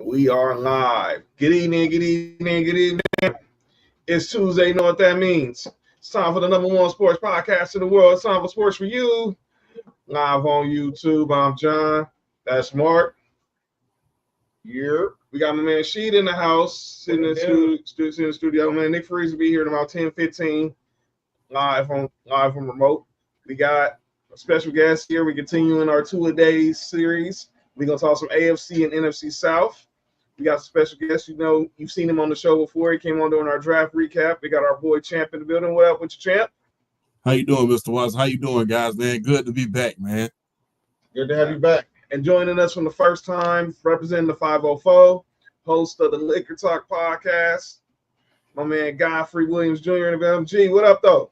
We are live. Good evening, good evening, good evening. It's Tuesday, you know what that means. It's time for the #1 sports podcast in the world. It's time for Sports4U. Live on YouTube, I'm John. That's Mark. Yeah. We got my man Sheed in the house, sitting in the studio. Man, Nick Freeze will be here in about 10-15, live on remote. We got a special guest here. We continuing our two-a-day series. We're going to talk some AFC and NFC South. We got a special guest. You know, you've seen him on the show before. He came on during our draft recap. We got our boy Champ in the building. What up with you, Champ? How you doing, Mr. Watts? How you doing, guys, man? Good to be back, man. Good to have you back. And joining us from the first time, representing the 504, host of the Liquor Talk podcast, my man Godfrey Williams Jr. in the MG. What up, though?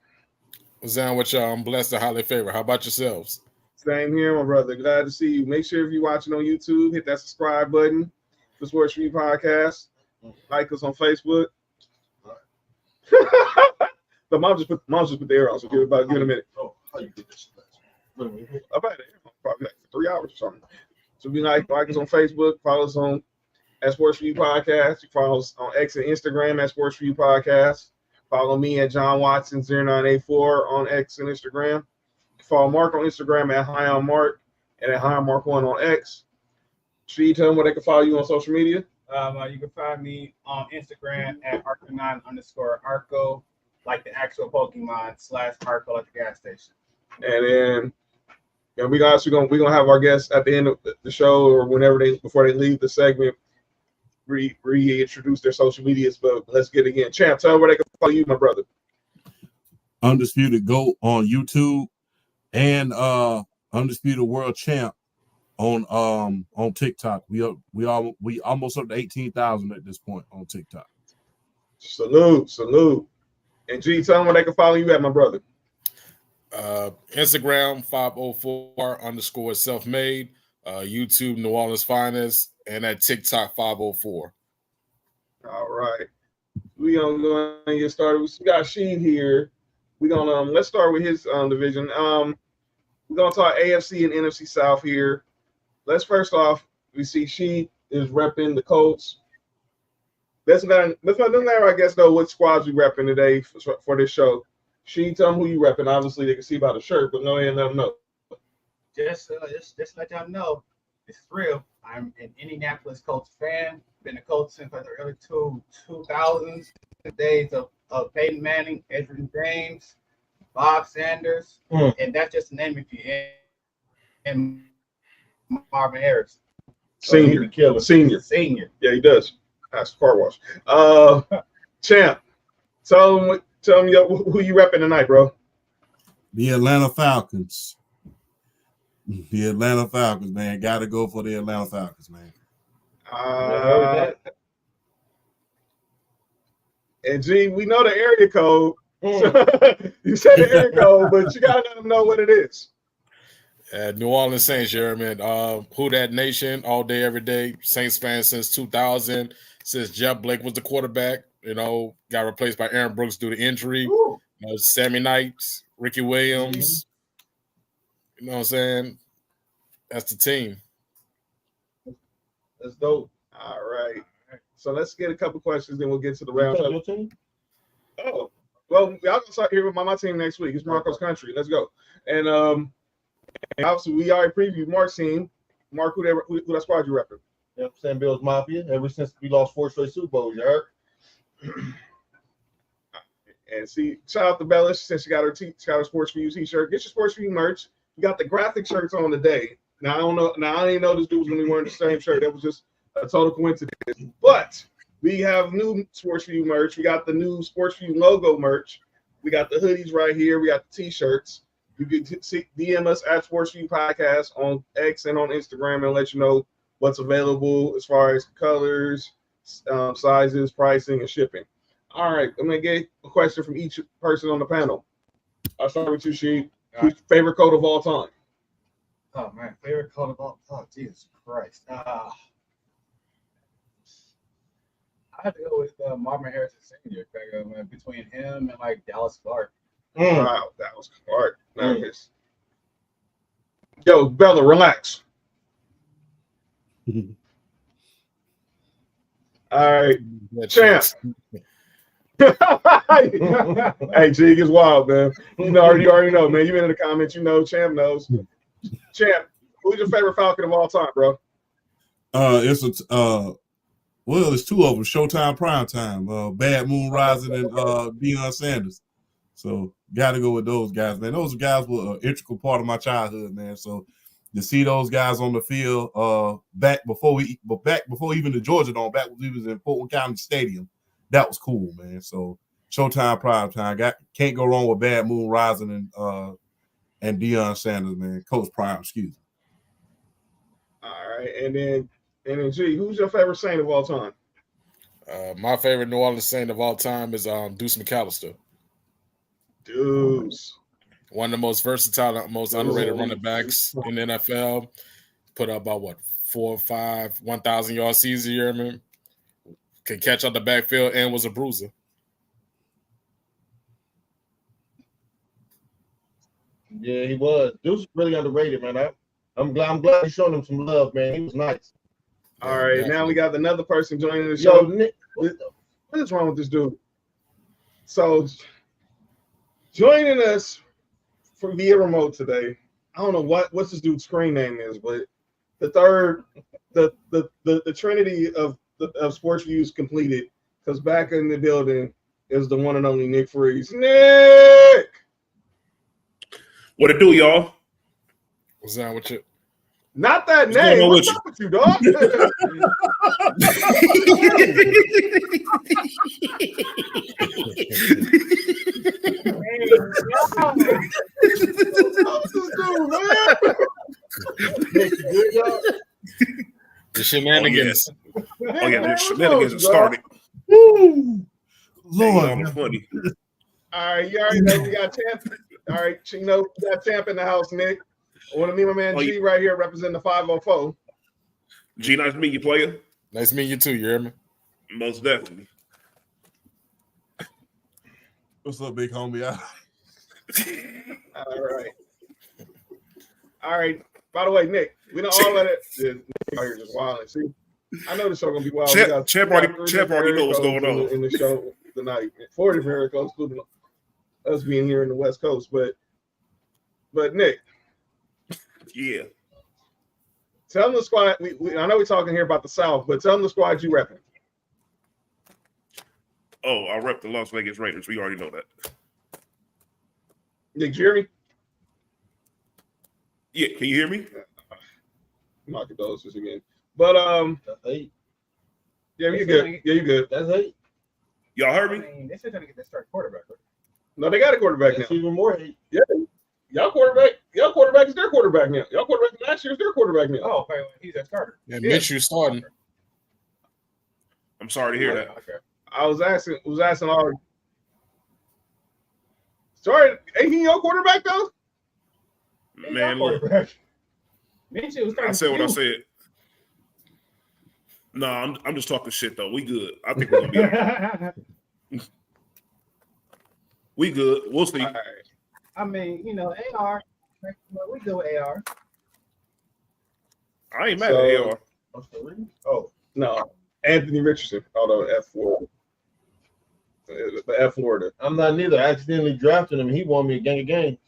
What's down with y'all? I'm blessed and highly favored. How about yourselves? Same here, my brother. Glad to see you. Make sure if you're watching on YouTube, hit that subscribe button for Sports4U podcast. Like us on Facebook. But mom just put the air on, so give it a minute. Oh, how you get this? I've had it probably like 3 hours or something. So be like us on Facebook, follow us on at Sports4U podcast. You follow us on X and Instagram at Sports4U podcast. Follow me at John Watson 0984 on X and Instagram. Follow Mark on Instagram at HighOnMark and at HighOnMark1 on X. Should you tell them where they can follow you on social media? You can find me on Instagram at Arco9_Arco, like the actual Pokemon /Arco at the gas station. And then we're gonna have our guests at the end of the show or before they leave the segment reintroduce their social medias. But let's get it again. Champ, tell them where they can follow you, my brother. Undisputed GOAT on YouTube and Undisputed World Champ on TikTok. We almost up to 18,000 at this point on TikTok. Salute. And G, tell them where they can follow you at, my brother. Instagram 504_selfmade, YouTube New Orleans Finest, and at TikTok 504. All right. We're gonna go and get started. We got Sheen here. We're gonna let's start with his division. We're gonna talk AFC and NFC South here. Let's first off, we see Sheen is repping the Colts. Let's let I guess know what squads you repping today for this show. Sheen, tell them who you repping. Obviously, they can see by the shirt, but no, and let them know. Just let y'all know, it's real. I'm an Indianapolis Colts fan. Been a Colts since like the early 2000s. The days of Peyton Manning, Edgerrin James, Bob Sanders, and that's just to name a few. And Marvin Harris. Senior. Yeah, he does. That's the car wash. Champ, tell them who you repping tonight, bro. The Atlanta Falcons. The Atlanta Falcons, man. Got to go for the Atlanta Falcons, man. And G, we know the area code. You said the area code, but you gotta let them know what it is. New Orleans Saints, Jeremy. Who that nation all day, every day. Saints fan since 2000, since Jeff Blake was the quarterback. Got replaced by Aaron Brooks due to injury. Sammy Knights, Ricky Williams. You know what I'm saying? That's the team. That's dope. All right. So let's get a couple questions, then we'll get to the round. Your team? Oh, well, y'all gonna start here with my team next week. It's Marco's country. Let's go. And obviously we already previewed Mark's team. Mark, who that squad you repping? Yep, Sam Bill's Mafia. Ever since we lost 4 straight Super Bowls, you heard? And see, shout out to Bellish since she got her Sports4U t-shirt. Get your Sports4U merch. You got the graphic shirts on today. Now I don't know. Now I didn't know this dude was gonna be wearing the same shirt. That was just a total coincidence. But we have new Sports4U merch. We got the new Sports4U logo merch. We got the hoodies right here. We got the t-shirts. You can DM us at Sports4U podcast on X and on Instagram and let you know what's available as far as colors, sizes, pricing, and shipping. All right, I'm gonna get a question from each person on the panel. I'll start with you, Sheed. Who's your favorite coat of all time? Oh man, favorite coat of all time. Jesus Christ. I have to go with Marvin Harris Sr. Between him and like Dallas Clark. Wow, Dallas Clark. Nice. Yo, Bella, relax. All right, That Champ. Hey, G, it's wild, man. You already know, man. You in the comments, Champ knows. Champ, who's your favorite Falcon of all time, bro? It's two of them: Showtime, Primetime, Bad Moon Rising, and Deion Sanders. So got to go with those guys, man. Those guys were an integral part of my childhood, man. So to see those guys on the field back before even the Georgia Dome, back when we was in Fulton County Stadium, that was cool, man. So Showtime, Primetime, can't go wrong with Bad Moon Rising and Deion Sanders, man. Coach Prime, excuse me. All right, and then G, who's your favorite Saint of all time? My favorite New Orleans Saint of all time is Deuce McAllister. Deuce. One of the most versatile, most underrated running backs in the NFL. Put up about 4 or 5 1,000-yard seasons a year, man. Can catch out the backfield and was a bruiser. Yeah, he was. Deuce was really underrated, man. I'm glad he's showing him some love, man. He was nice. All right, now we got another person joining the show. Nick, what is wrong with this dude? So joining us via remote today. I don't know what's this dude's screen name is, but the trinity of Sports4U is completed, because back in the building is the one and only Nick Freeze. Nick, what it do, y'all? What's that with you? Not that name. What's up with you, dog? The shenanigans. Oh yeah, the shenanigans started. Woo! Lord, funny. All right, you already know we got Champ. All right, we got Champ in the house, Nick. I want to meet my man G right here representing the 504. G, nice to meet you, player. Nice to meet you too, you hear me? Most definitely. What's up, big homie? All right. By the way, Nick, we don't all let it. Nick out here just wilding. See, I know the show gonna be wild. Champ already know what's going on in the show tonight. 4 different area codes, including us being here in the West Coast. But Nick, yeah, tell them the squad. I know we're talking here about the South, but tell them the squad you repping. Oh, I rep the Las Vegas Raiders. We already know that. Nick, Jeremy. Yeah, can you hear me? My condolences again. But yeah, you good. Yeah, you good. That's 8. Y'all heard me? I mean, they're still trying to get that start quarterback. No, they got a quarterback That's now. even more 8. Yeah. Y'all quarterback is their quarterback now. Y'all quarterback last year is their quarterback now. Oh, okay. He's a starter. Yeah, Minshew starting. I'm sorry to hear that. Okay. I was asking all. Sorry, ain't he your quarterback though? Man, look, Minshew was I said what I said. No, I'm just talking shit though. We good. I think we're gonna be all right. We good. We'll see. All right. I mean, AR. We go with AR. I ain't mad at AR. Oh no, Anthony Richardson. Although F4, the F Florida. I'm not neither. I accidentally drafted him. He won me a gang of games.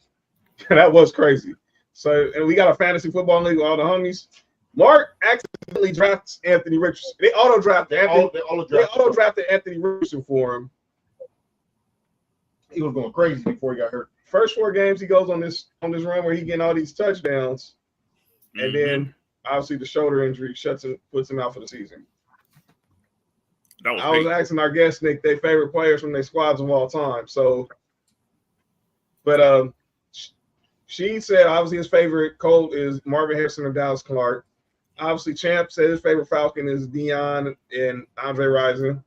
That was crazy. So, and we got a fantasy football league with all the homies. Mark accidentally drafts Anthony Richardson. They auto drafted Anthony Richardson for him. He was going crazy before he got hurt. First 4 games he goes on this run where he getting all these touchdowns, and then obviously the shoulder injury puts him out for the season. I was asking our guest Nick their favorite players from their squads of all time. So, but she said obviously his favorite Colt is Marvin Harrison and Dallas Clark. Obviously, Champ said his favorite Falcon is Deion and Andre Rison.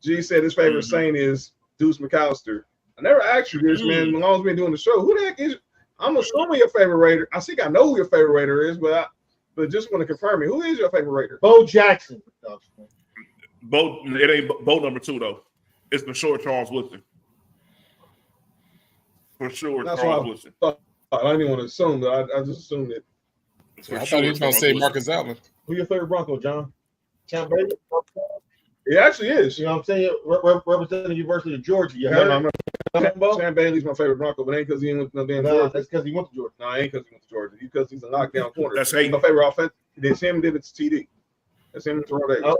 G said his favorite Saint is Deuce McAllister. I never asked you this, man. As long as we've been doing the show, who the heck is? I'm assuming your favorite Raider. I think I know who your favorite Raider is, but just want to confirm it. Who is your favorite Raider? Bo Jackson. It ain't Bo number 2 though. It's for sure Charles Woodson. For sure, That's Charles Woodson. I didn't even want to assume, but I just assumed it. I thought he was going to say Marcus Allen. Who your favorite Bronco, John? Champ Brady? It actually is. You know what I'm saying? Representing the University of Georgia. You No, heard? Sam Bailey's my favorite Bronco, but ain't because he ain't with no damn No, Georgia. that's because he went to Georgia. No, it ain't because he went to Georgia. Because he's a knockdown corner. That's He's hate. my favorite offense. It's him did it to TD. That's him and Terrell Davis.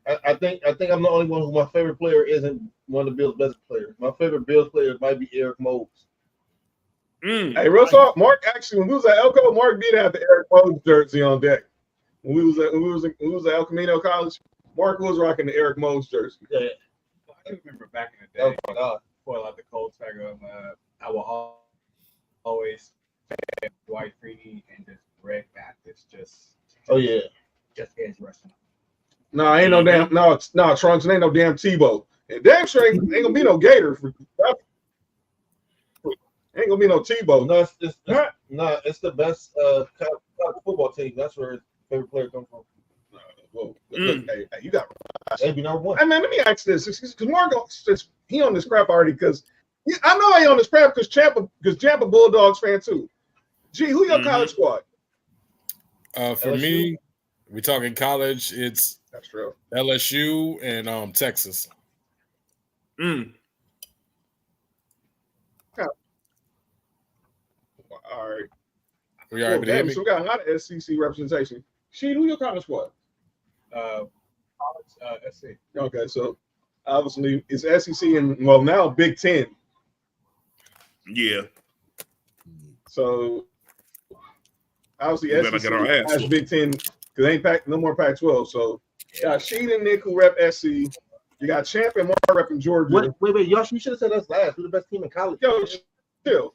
I think I'm the only one who my favorite player isn't one of the Bills' best players. My favorite Bills player might be Eric Mose. Hey, real talk, Mark. Actually, when we was at Elko, Mark did have the Eric Mose jersey on deck. When we was at El Camino College, Mark was rocking the Eric Mose jersey. Yeah. I remember back in the Oh day, my God. before like the Colts figure, I will always say Dwight Freeney and just Greg Baptist Oh yeah. just edge rushing. No, ain't no damn Trunks, and ain't no damn Tebow. And damn sure ain't gonna be no Gator. Ain't gonna be no Tebow. No, it's the best college football team. That's where his favorite player comes from. Whoa. Look, hey, you got. Maybe number one. Hey man, let me ask this, because Marco, he on this crap already. Because I know he on this crap because Champa Bulldogs fan too. Gee, who your college squad? For LSU? me, we talking college. It's That's true. LSU and Texas. All right. We all right with him? So we got a lot of SEC representation. She, who your college squad? College, SC. Okay, so obviously it's SEC and now Big Ten. Yeah. So obviously We better SEC get our ass has whooped. Big Ten because ain't no more Pac-12. So you got Sheed and Nick who rep SC. You got Champ and Mark repping Georgia. Wait, y'all, you should have said us last. We're the best team in college. Yo, chill.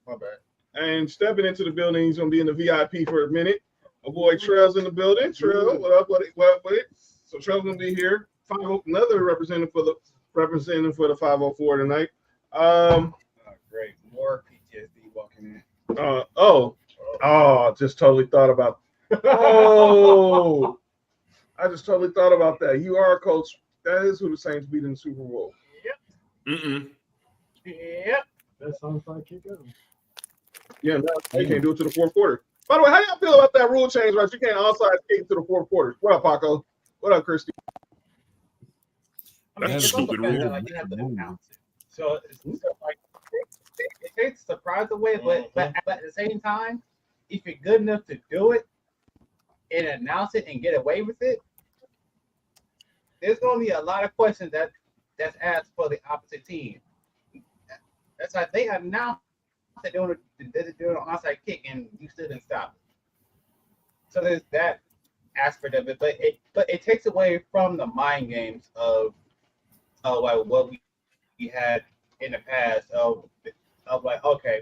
My bad. And stepping into the building, he's gonna be in the VIP for a minute. My boy Trell's in the building. Trell, what up with it? So Trell's gonna be here. Another representative for the 504 tonight. Great. More PTSD walking in. Just totally thought about. Oh, I just totally thought about that. You are a coach. That is who the Saints beat in the Super Bowl. Yep. That sounds like kick out. Yeah, no, they can't do it to the fourth quarter. By the way, how y'all feel about that rule change? Right, you can't onside kick to the fourth quarter. What up, Paco? What up, Christy? I mean, That's it's also stupid bad rule. that, like, you have to announce it. So it's like it takes surprise away, but at the same time, if you're good enough to do it and announce it and get away with it, there's going to be a lot of questions that's asked for the opposite team. That's like they announced that they're doing an onside kick and you still didn't stop it. So there's that aspect of it, but it takes away from the mind games of like what we had in the past of like, okay,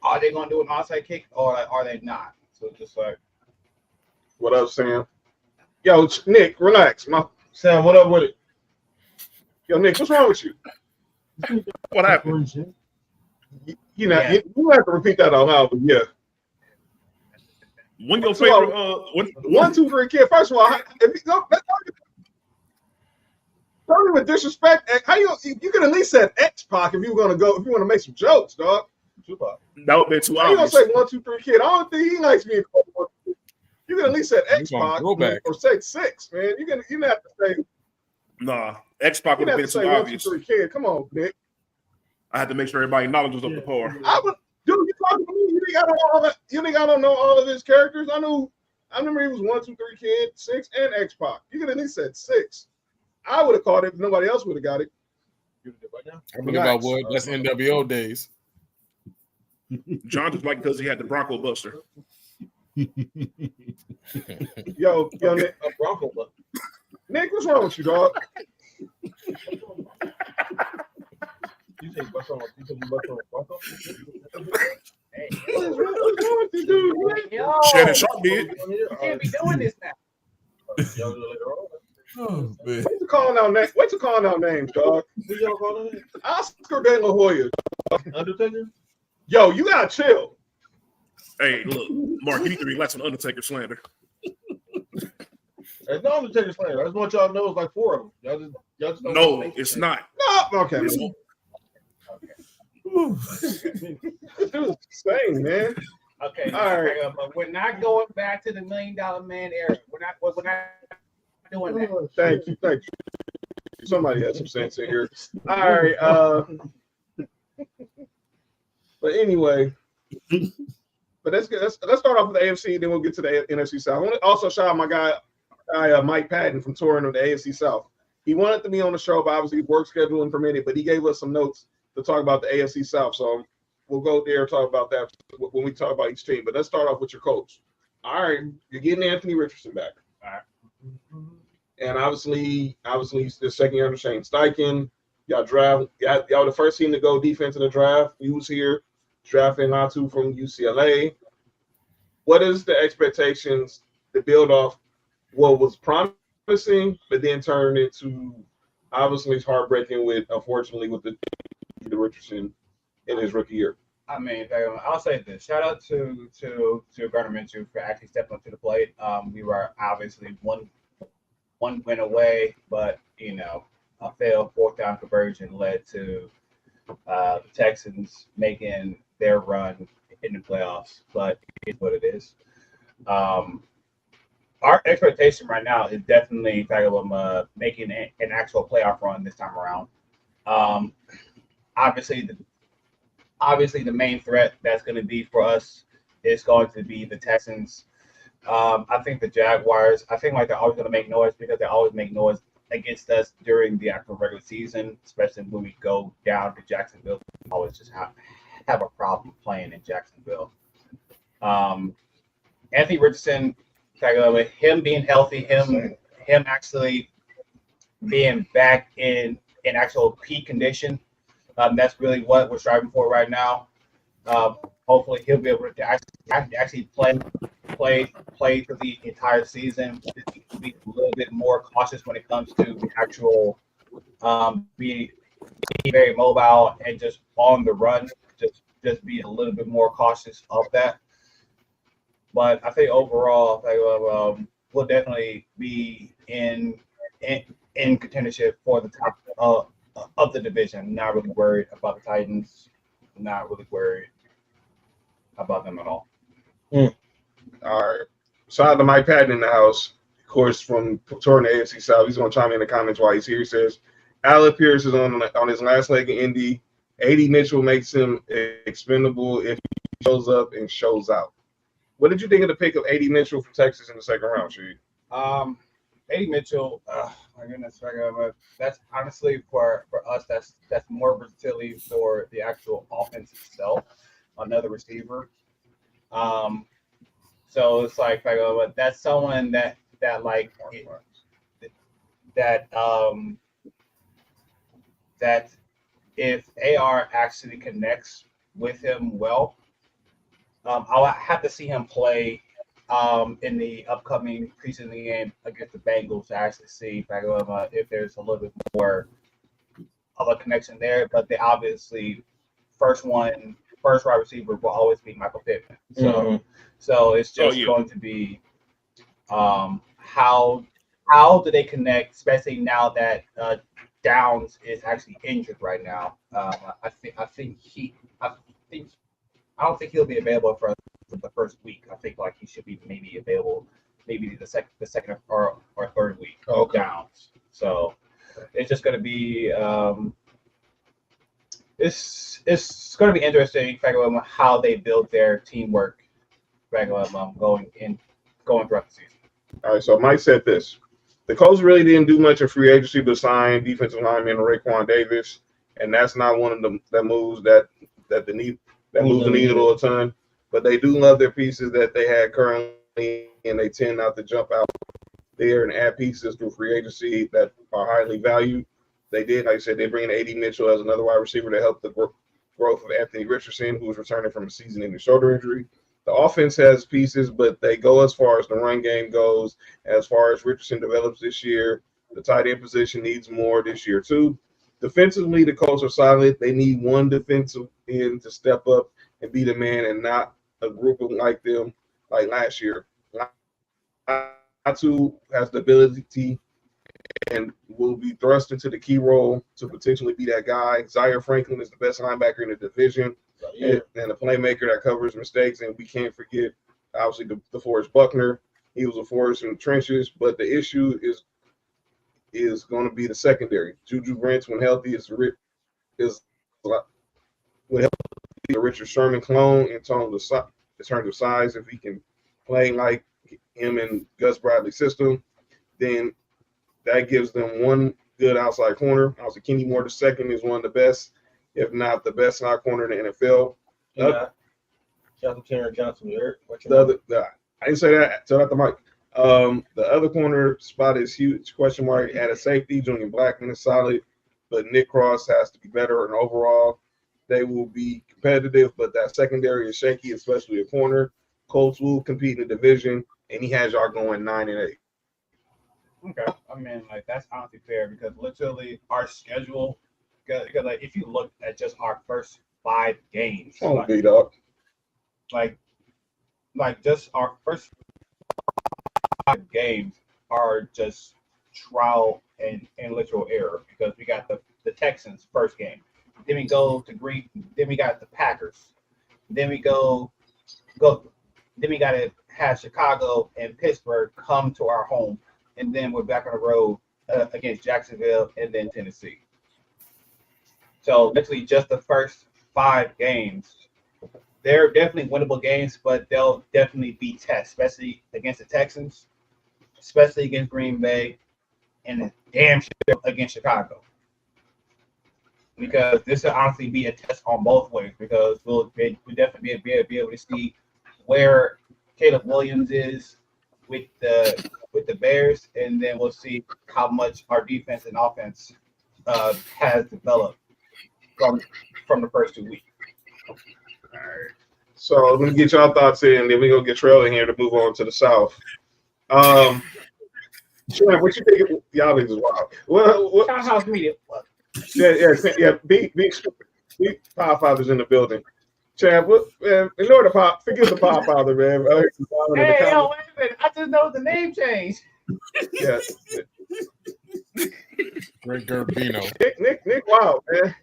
are they gonna do an onside kick or like, are they not? So it's just like, What up, Sam? Yo, Nick, relax. Sam, what up with it? Yo, Nick, what's wrong with you? What happened? You know, Yeah. you don't have to repeat that out loud, but yeah. When your First of all, favorite? 1, 2, 3, kid. First of all, if you go, don't even disrespect. How you could at least said X-Pac if you want to make some jokes, dog. Tupac. That would be too How you gonna obvious. say 1, 2, 3, kid? I don't think he likes being called 1, 2, 3. You could at least said He's on X-Pac throwback. or say 6, man. You didn't have to say. Nah, X-Pac You would have didn't been have to too say 1, 2, obvious. 3, kid. Come on, Nick. I had to make sure everybody knowledge was up to par. I would, dude. You talking to me? You think I don't know all that? You think I don't know all of his characters? I remember he was 1, 2, 3, kid, 6, and X-Pac. You could at least said 6. I would have caught it if nobody else would have got it. I believe I would. That's NWO days. John just like because he had the Bronco Buster. Yo, Nick, A Bronco, but Nick, what's wrong with you, dog? you say bust on a Bronco? hey, What's wrong with you, dude? yo, Shannon Sharp did. you can't be doing this now. Y'all do it later on. Oh, man. Wait to calling out names, dog. Who y'all calling it? Oscar De La Hoya. Undertaker? Yo, you gotta chill. Hey, look, Mark, you need to relax on Undertaker slander. There's no Undertaker slander. I just want y'all to know it's like 4 of them. Y'all just don't No, make it's it. not. No, okay. It's- This dude's insane, man. Okay, All right. but we're not going back to the $1 Million Man era. We're not doing that. Oh, thank you. Somebody has some sense in here. All right. But anyway, but that's good. Let's start off with the AFC, then we'll get to the NFC South. I want to also shout out my guy Mike Patton from touring of the AFC South. He wanted to be on the show, but obviously work scheduling permitted. But he gave us some notes to talk about the AFC South. So we'll go there and talk about that when we talk about each team. But let's start off with your coach. All right, you're getting Anthony Richardson back. All right. And obviously, the second year under Shane Steichen. Y'all the first team to go defense in the draft. You was here, drafting Latu from UCLA. What is the expectations to build off what was promising, but then turned into obviously it's heartbreaking unfortunately with the Richardson in his rookie year? I mean, I'll say this. Shout out to Gardner Minshew for actually stepping up to the plate. We were obviously one win away, but a failed fourth down conversion led to the Texans making their run in the playoffs. But it's what it is. Our expectation right now is definitely making an actual playoff run this time around. Obviously, the main threat that's going to be for us is going to be the Texans. I think the Jaguars, they're always going to make noise because they always make noise against us during the actual regular season, especially when we go down to Jacksonville. We always just have a problem playing in Jacksonville. Anthony Richardson, with him being healthy, him actually being back in actual peak condition, that's really what we're striving for right now. Hopefully, he'll be able to actually play for the entire season. Be a little bit more cautious when it comes to the actual be very mobile and just on the run. Just be a little bit more cautious of that. But I think overall, we'll definitely be in contendership for the top of the division. Not really worried about the Titans. Not really worried about them at all. All right. Shout out to Mike Patton in the house. Of course, from touring the AFC South. He's going to chime in the comments while he's here. He says, Alec Pierce is on his last leg in Indy. A.D. Mitchell makes him expendable if he shows up and shows out. What did you think of the pick of A.D. Mitchell from Texas in the second round, Sheed? A.D. Mitchell, my goodness, that's honestly for us, that's more versatility for the actual offense itself, another receiver. So it's that's someone that if AR actually connects with him well, I'll have to see him play in the upcoming preseason game against the Bengals to actually see if there's a little bit more of a connection there. But they obviously first wide receiver will always be Michael Pittman. So it's just going to be how do they connect, especially now that Downs is actually injured right now. I don't think he'll be available for the first week. I think he should be maybe available maybe the second or third week of Downs. So it's just going to be it's going to be interesting how they build their teamwork going throughout the season. All right, so Mike said this. The Colts really didn't do much in free agency but sign defensive lineman Raekwon Davis, and that's not one of the moves that moves the needle a ton. But they do love their pieces that they had currently, and they tend not to jump out there and add pieces through free agency that are highly valued. They did, like I said, they bring in A.D. Mitchell as another wide receiver to help the growth of Anthony Richardson, who is returning from a season-ending shoulder injury. The offense has pieces, but they go as far as the run game goes. As far as Richardson develops this year, the tight end position needs more this year too. Defensively, the Colts are solid. They need one defensive end to step up and be the man and not a group of like them like last year. Latu has the ability and will be thrust into the key role to potentially be that guy. Zaire Franklin is the best linebacker in the division and a playmaker that covers mistakes. And we can't forget, obviously, DeForest Buckner. He was a force in the trenches, but the issue is is going to be the secondary. Juju Brents, when healthy, is would help be a Richard Sherman clone in terms of size. If he can play like him in Gus Bradley's system, then that gives them one good outside corner. Also, Kenny Moore the second is one of the best, if not the best slot corner in the NFL. Shout out to Terry Johnson. I didn't say that. Tell that to Mike. The other corner spot is huge question mark at a safety. Julian Blackman is solid, but Nick Cross has to be better. And overall, they will be competitive, but that secondary is shaky, especially a corner. Colts will compete in the division, and he has y'all going 9-8. Okay, I mean, like that's honestly fair because literally our schedule, because like if you look at just our first 5 games, like just our first 5 games are just trial and literal error because we got the Texans first game, then we go to Greek, then we got the Packers, then we go, then we got to have Chicago and Pittsburgh come to our home. And then we're back on the road against Jacksonville and then Tennessee. So literally just the first 5 games. They're definitely winnable games, but they'll definitely be tests, especially against the Texans, especially against Green Bay, and damn sure against Chicago. Because this will honestly be a test on both ways because we'll definitely be able to see where Caleb Williams is with the Bears, and then we'll see how much our defense and offense has developed from the first 2 weeks. All right. So let me get y'all thoughts in, then we're gonna get Trell in here to move on to the South. Sean, what you think? Y'all niggas is wild. What? Townhouse media. Yeah. Big Power Fathers in the building. Chad, ignore the pop. Forget the Power Father, man. Hey, yo, wait a minute. I just know the name change. Yeah. Greg Garbino. Nick Wild, man.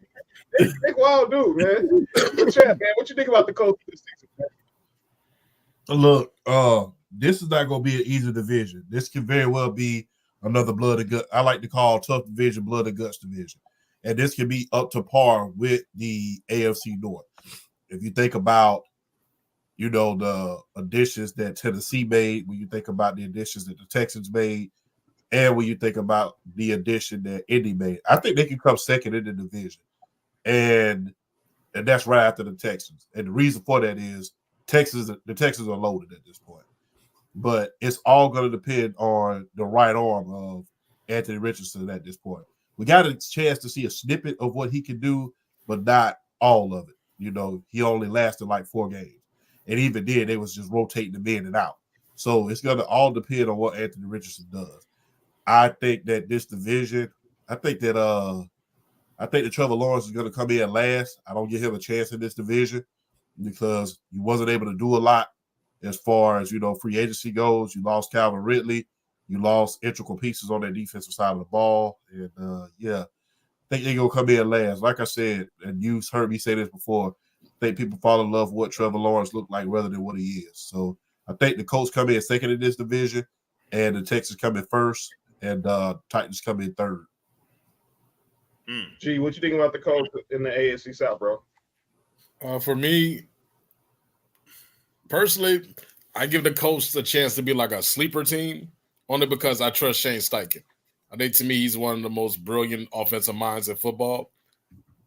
Nick Wild dude, man. Chad, man, what you think about the Colts this season, man? Look, this is not going to be an easy division. This can very well be another blood and gut. I like to call tough division blood and guts division. And this can be up to par with the AFC North. If you think about, the additions that Tennessee made, when you think about the additions that the Texans made, and when you think about the addition that Indy made, I think they can come second in the division. And that's right after the Texans. And the reason for that is the Texans are loaded at this point. But it's all going to depend on the right arm of Anthony Richardson at this point. We got a chance to see a snippet of what he can do, but not all of it. He only lasted like 4 games. And even then, they was just rotating them in and out. So it's going to all depend on what Anthony Richardson does. I think that this division, I think that Trevor Lawrence is going to come in last. I don't give him a chance in this division because he wasn't able to do a lot as far as, free agency goes. You lost Calvin Ridley. You lost integral pieces on that defensive side of the ball. And, I think they're going to come in last. Like I said, and you've heard me say this before, I think people fall in love with what Trevor Lawrence looked like rather than what he is. So I think the Colts come in second in this division, and the Texans come in first, and Titans come in third. Gee, what you think about the Colts in the AFC South, bro? For me, personally, I give the Colts a chance to be like a sleeper team only because I trust Shane Steichen. I think to me, he's one of the most brilliant offensive minds in football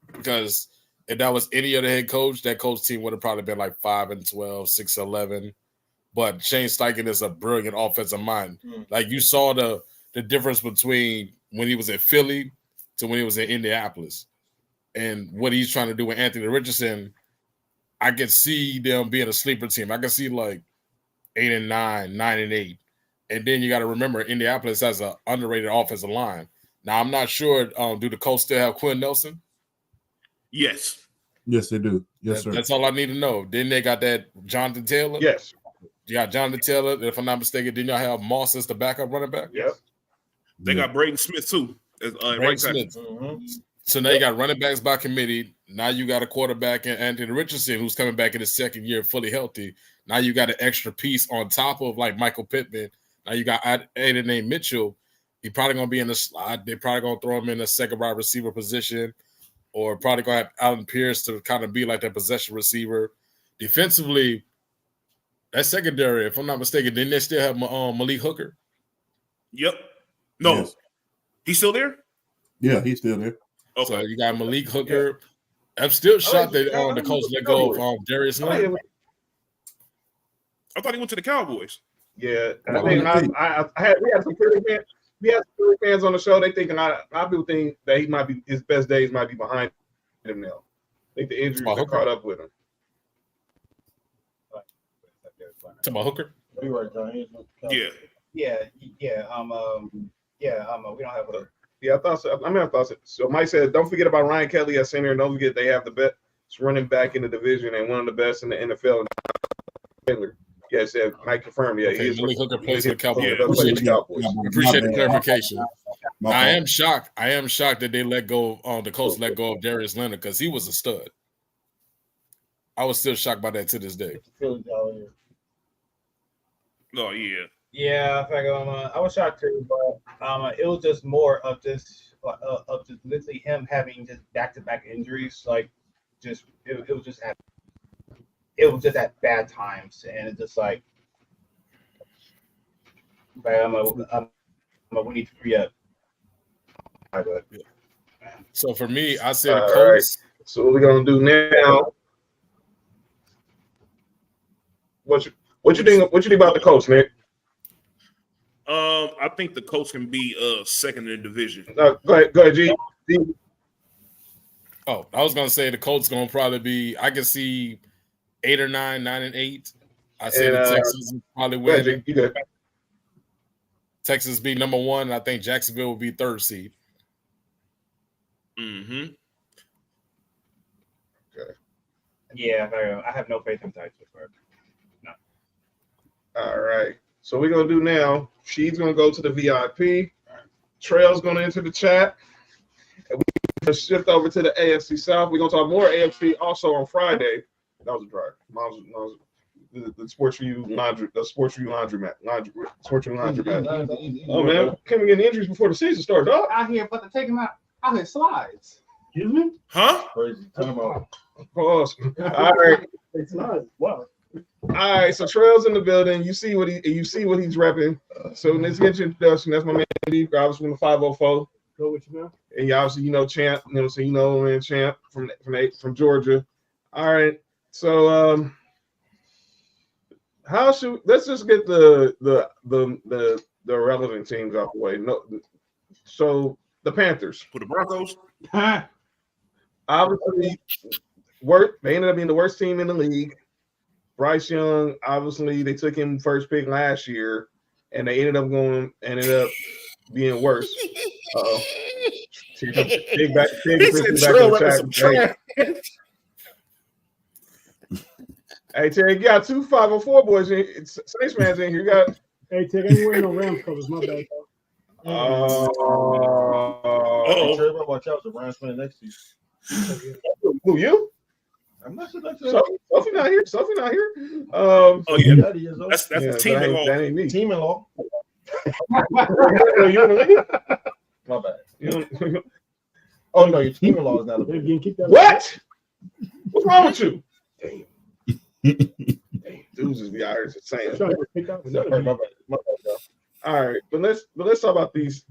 because if that was any other head coach, that coach team would have probably been like 5-12, 6-11. But Shane Steichen is a brilliant offensive mind. Like you saw the difference between when he was in Philly to when he was in Indianapolis and what he's trying to do with Anthony Richardson. I could see them being a sleeper team. I could see like 8-9, 9-8. And then you got to remember, Indianapolis has an underrated offensive line. Now, I'm not sure, do the Colts still have Quinn Nelson? Yes. Yes, they do. Yes, sir. That's all I need to know. Then they got that Jonathan Taylor. Yes. You got Jonathan Taylor. If I'm not mistaken, didn't y'all have Moss as the backup running back? Yep. They got Braden Smith, too. Braden Smith. So now you got running backs by committee. Now you got a quarterback in Anthony Richardson who's coming back in his second year fully healthy. Now you got an extra piece on top of like Michael Pittman. Now you got Aiden Mitchell. He probably gonna be in the slot. They're probably gonna throw him in the second wide receiver position, or probably gonna have Allen Pierce to kind of be like that possession receiver. Defensively, that secondary, if I'm not mistaken, didn't they still have Malik Hooker? Yep. No, Yes. he's still there. Yeah, he's still there. Okay. So you got Malik Hooker. I'm still shocked that the coach let go of Darius Leonard. I thought he went to the Cowboys. Yeah, I think we had some Philly fans. We had some Philly fans on the show. They thinking I people think that he might be his best days might be behind him now. I think the injuries have caught up with him. To my Hooker. You right, John. Yeah. We don't have a. Yeah, I thought so. I thought so. So Mike said, don't forget about Ryan Kelly at center. Don't forget they have the best running back in the division and one of the best in the NFL. Yeah, said Mike confirmed. Yeah, Okay, he is. Malik Hooker plays for the Cowboys. Yeah, Appreciate the Cowboys. the clarification. My I fault. am shocked. I am shocked that they let go. The coach let go of Darius Leonard because he was a stud. I was still shocked by that to this day. Philly out here. Oh yeah. Yeah, I was shocked too, but it was just more of just literally him having just back-to-back injuries. Like, just it was just at bad times, and it's just like, we need to free up. So for me, I said the All Colts. right. So what we're gonna do now? What you think? What you think about the Colts, Nick? I think the Colts can be second in the division. Go ahead, G. Oh, I was gonna say the Colts gonna probably be. I can see 8 or 9, 9 and 8. I say And, the Texans will probably Go ahead, win. G. You good? Texas be number 1. I think Jacksonville will be 3rd seed. Mm-hmm. Yeah, I have no faith in Titans. No. All right. So we're gonna do now. She's gonna go to the VIP. Trell's gonna enter the chat. And we're gonna shift over to the AFC South. We're gonna talk more AFC also on Friday. That was a drive. The Sports4U laundry, the Sports4U laundromat. Sports4U laundromat. Oh man, can we get injuries before the season starts, dog? Out here, but to take him out here slides. Excuse me? Huh? Crazy. Time out. Pause. All right. It's not. Wow. All right, so Trell's in the building. You see what he's repping. So let's get your introduction. That's my man, D, obviously from the 504. Go with you now. And you obviously Champ. So man, Champ from Georgia. All right. So let's just get the relevant teams out the way. No, so the Panthers. For the Broncos. Obviously, they ended up being the worst team in the league. Bryce Young, obviously, they took him first pick last year, and they ended up being worse. Uh-oh. Big back to Hey, Terry, you got 2 504 boys. Saints fans in here. You got. Hey, Ted, I ain't wearing no Rams colors. My bad. Terry, watch out. The Rams playing next to you. Who, you? I'm not sure that's it. Sophie not here. Oh yeah. That is. That's the team-in-law. That ain't me. Team-in-law. You in the league? My bad. You Oh, no, your team-in-law is not a Hey, again, keep that. what? What's wrong with you? Damn. Dudes just be out here saying. Trying to pick out My bad. My bad. All right, but let's talk about these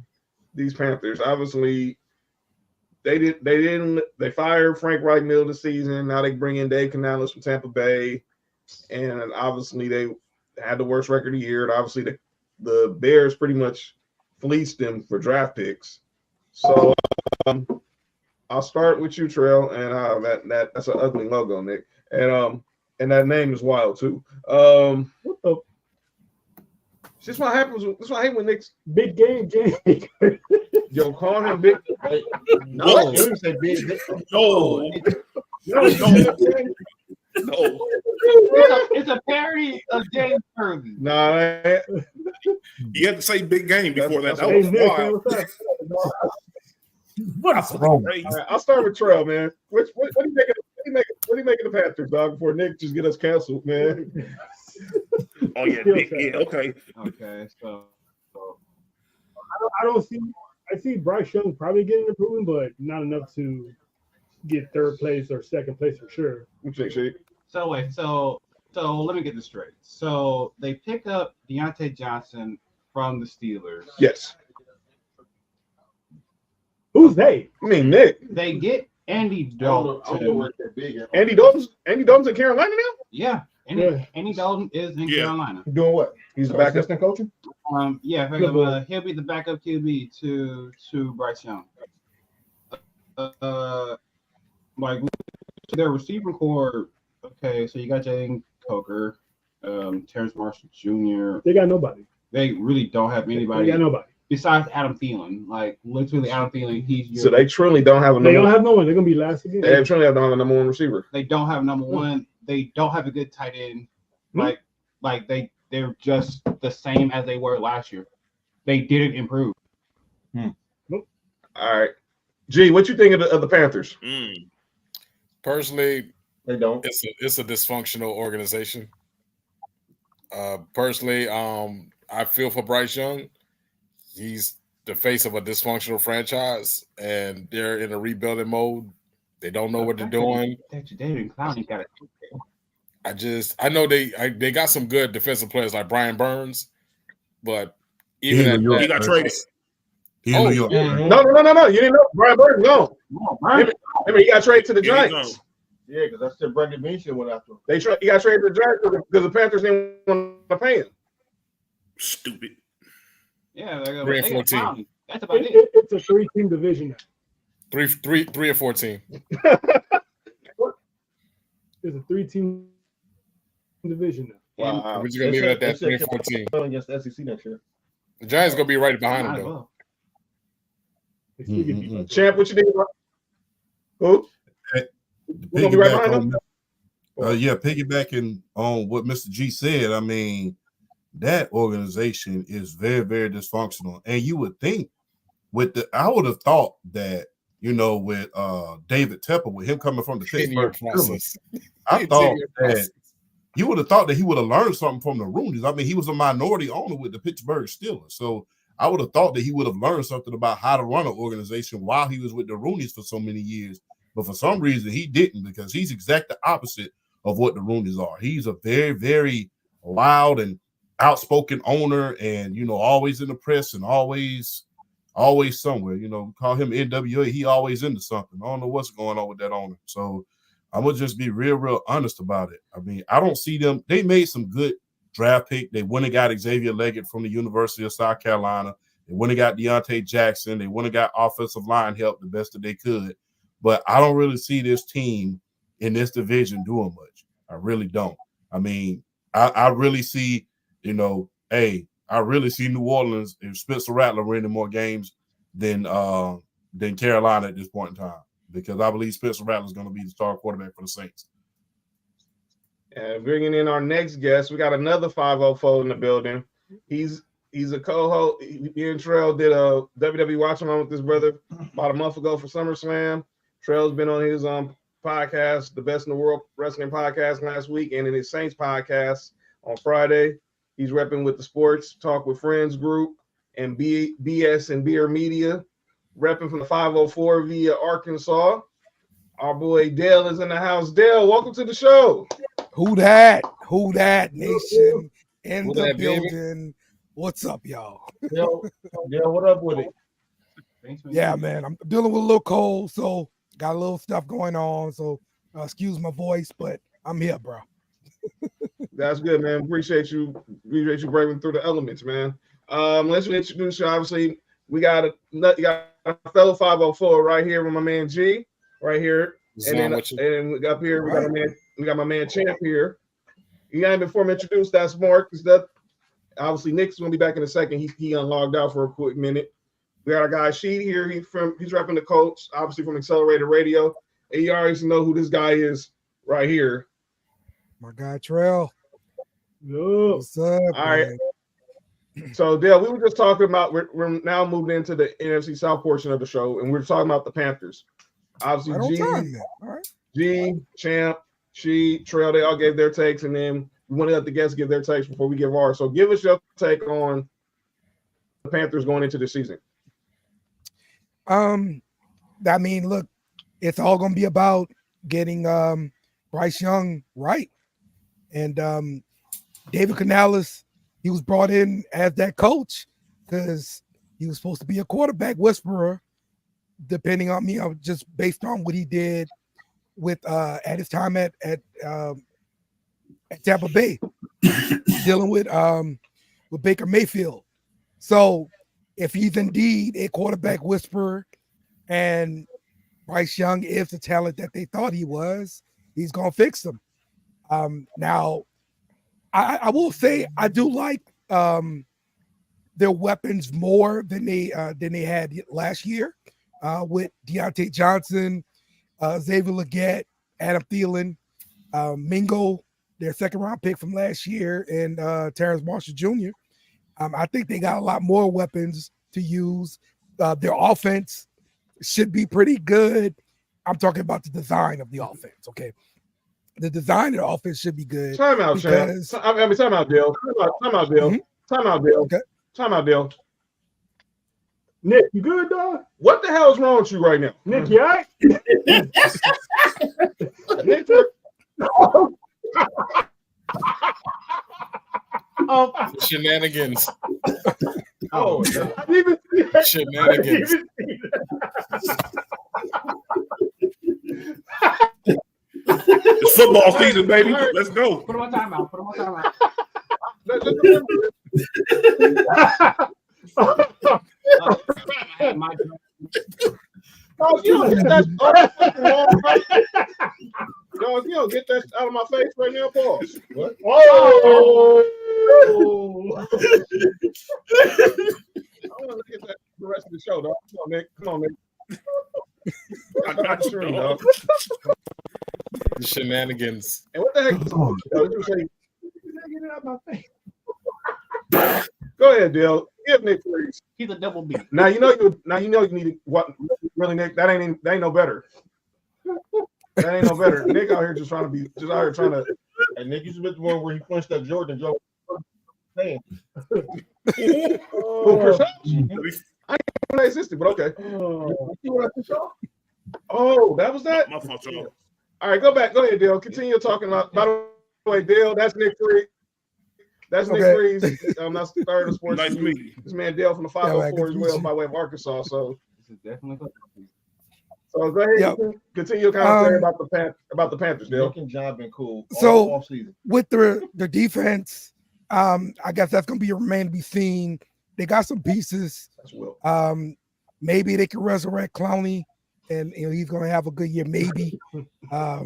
Panthers. Obviously, they fired Frank Reich middle of the season. Now they bring in Dave Canales from Tampa Bay, and obviously they had the worst record of the year. And obviously the Bears pretty much fleeced them for draft picks. So I'll start with you, Trell, and that's an ugly logo, Nick, and that name is wild too. What the This is what happens. This is what I hate when Nick's big game. yo call him big. No, you say big. No. It's a parody of James Kirby. Nah, You have to say big game before that. That Hey, was Nick, wild. what's up? What's wrong? Crazy. all right, I'll start with Trell, man. What do you making the Panthers, dog? Before Nick just get us canceled, man. Oh yeah, big, yeah, okay. Okay, so I don't see. I see Bryce Young probably getting improving, but not enough to get third place or second place for sure. What you think, Shake? So wait, so let me get this straight. So they pick up Deontay Johnson from the Steelers. Yes. Who's they? I mean, Nick. They get Andy Dalton. Andy Dalton's in Carolina now? Yeah, Yeah. Andy Dalton is in Yeah. Carolina. Doing what? He's the backup. Assistant coaching? Yeah, Good boy. he'll be the backup QB to Bryce Young. Like their receiver core. Okay, so you got Jalen Coker, Terrence Marshall Jr. They got nobody. They really don't have They anybody got nobody. besides Adam Thielen. Like literally, Adam Thielen. He's your, So they truly don't have a They number. don't have no one. They're gonna be last again. They truly don't have a number one receiver. They don't have number one. They don't have a good tight end. Like they're just the same as they were last year. They didn't improve. All right. G, what you think of the Panthers? Personally, They don't. it's a dysfunctional organization. Personally, I feel for Bryce Young. He's the face of a dysfunctional franchise, and they're in a rebuilding mode. They don't know what they're doing. David Clowney got it. I know they got some good defensive players like Brian Burns, but He even in at New York. He got traded. He in New York. No. You didn't know Brian Burns gone. Remember, he got traded to the Yeah, he Giants. Yeah, because that's the Brendan Bean shit went after him. He got traded to the Giants because the Panthers didn't want to pay him. Stupid. Yeah, they got 3 and 14. Clowney. That's about it. It's a 3-team division now. 3 and 14. It's a 3-team division now. Wow. We're just gonna leave it at that 3 and 14. Against the SEC next year. The Giants gonna be right behind Might them as though. well. They still get beat by Champ, what you think about who? We're gonna be right behind them. Piggybacking on what Mr. G said, I mean, that organization is very, very dysfunctional. And you would think I would have thought that, with David Tepper, with him coming from the 10-year Pittsburgh Steelers, process. I thought 10-year that process. you would have thought that he would have learned something from the Roonies. I mean, he was a minority owner with the Pittsburgh Steelers. So I would have thought that he would have learned something about how to run an organization while he was with the Roonies for so many years. But for some reason, he didn't, because he's exact the opposite of what the Roonies are. He's a very, very loud and outspoken owner, and, always in the press and always somewhere. Call him NWA. He always into something. I don't know what's going on with that owner. So I'm going to just be real, real honest about it. I mean, I don't see them. They made some good draft pick. They went and got Xavier Leggett from the University of South Carolina. They went and got Deontay Jackson. They went and got offensive line help the best that they could. But I don't really see this team in this division doing much. I really don't. I mean, I really see, I really see New Orleans if Spencer Rattler winning more games than Carolina at this point in time, because I believe Spencer Rattler is going to be the star quarterback for the Saints. And bringing in our next guest, we got another 504 in the building. He's a co-host. Me and Trell did a WWE watch along with his brother about a month ago for SummerSlam. Trell's been on his podcast, the Best in the World Wrestling podcast, last week, and in his Saints podcast on Friday. He's repping with the Sports Talk with Friends group and BS and Beer Media, repping from the 504 via Arkansas. Our boy Dale is in the house. Dale, welcome to the show. Who that? Who that nation in Who the that, baby? building? What's up, y'all? Yo, what up with it? Yeah, man, I'm dealing with a little cold, so got a little stuff going on. So excuse my voice, but I'm here, bro. That's good, man. Appreciate you braving through the elements, man. Let's introduce you. Obviously, you got a fellow 504 right here with my man G, right here, and up here we got my man Champ here. You got him before I'm introduced. That's Mark. Obviously Nick's gonna be back in a second. He unlogged out for a quick minute. We got our guy Sheed here. He's repping the Colts, obviously from Accelerated Radio. And you already know who this guy is right here. My guy Trell. Yo. What's up? All right. So Dale, we were just talking about we're now moving into the NFC South portion of the show, and we're talking about the Panthers. Obviously, Right on time, then. All right. G, Champ, Sheed, Trell, they all gave their takes, and then we want to let the guests give their takes before we give ours. So give us your take on the Panthers going into the season? I mean, look, it's all going to be about getting Bryce Young right. And David Canales, he was brought in as that coach because he was supposed to be a quarterback whisperer, depending on me, just based on what he did with at his time at Tampa Bay, dealing with Baker Mayfield. So if he's indeed a quarterback whisperer and Bryce Young is the talent that they thought he was, he's gonna fix them. Now, I will say I do like their weapons more than they had last year with Deontay Johnson, Xavier Legette, Adam Thielen, Mingo, their second round pick from last year, and Terrence Marshall Jr. I think they got a lot more weapons to use. Their offense should be pretty good. I'm talking about the design of the offense, okay? The design of the offense should be good. Time out, Chad. I mean, time out, Bill. Time out, Bill. Time out, Bill. Okay. Time out, Bill. Nick, you good, dog? What the hell is wrong with you right now? Nick, you all right? Nick, Shenanigans. oh, I didn't even see that. Shenanigans. It's football season, baby. Let's go. Put him on timeout. Put him on timeout. Oh, you don't get that. No, you don't get that out of my face right now, pause. What? Oh! I want to get that the rest of the show, dog. Come on, Nick. Come on, Nick. I got you, Sure, dog. dog. Shenanigans. And what the heck? Did you say? Get it out of my face. Go ahead, Dale. Give Nick please. He's a double B. Now you know you need to, what really, Nick. That ain't no better. That ain't no better. Nick out here just trying to. And Nick, you submit the one where he punched that Jordan Joe. Hey. Oh, Chris Hodge? I didn't know that existed, but okay. Oh, that was that? My fault, y'all. All right, go back. Go ahead, Dale. Continue talking about. By the way, Dale, that's Nick Free. That's Nick Freeze. That's the third of sports. Nice to meet you. This man Dale from the 504 as well, by way of Arkansas. So This is definitely. go ahead. Continue your commentary about the Panthers, Dale. Nick and John been cool all So off season. with the defense, I guess that's going to remain to be seen. They got some pieces. That's Will. Maybe they can resurrect Clowney, and he's going to have a good year. Maybe. But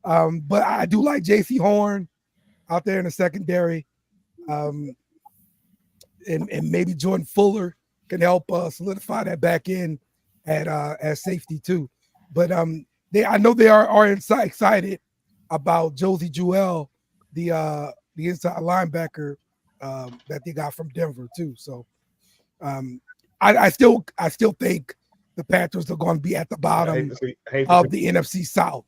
I do like J.C. Horn out there in the secondary, and maybe Jordan Fuller can help solidify that back end at safety too. But I know they are excited about Josie Jewell, the inside linebacker that they got from Denver too. So I still think the Panthers are going to be at the bottom of the NFC South,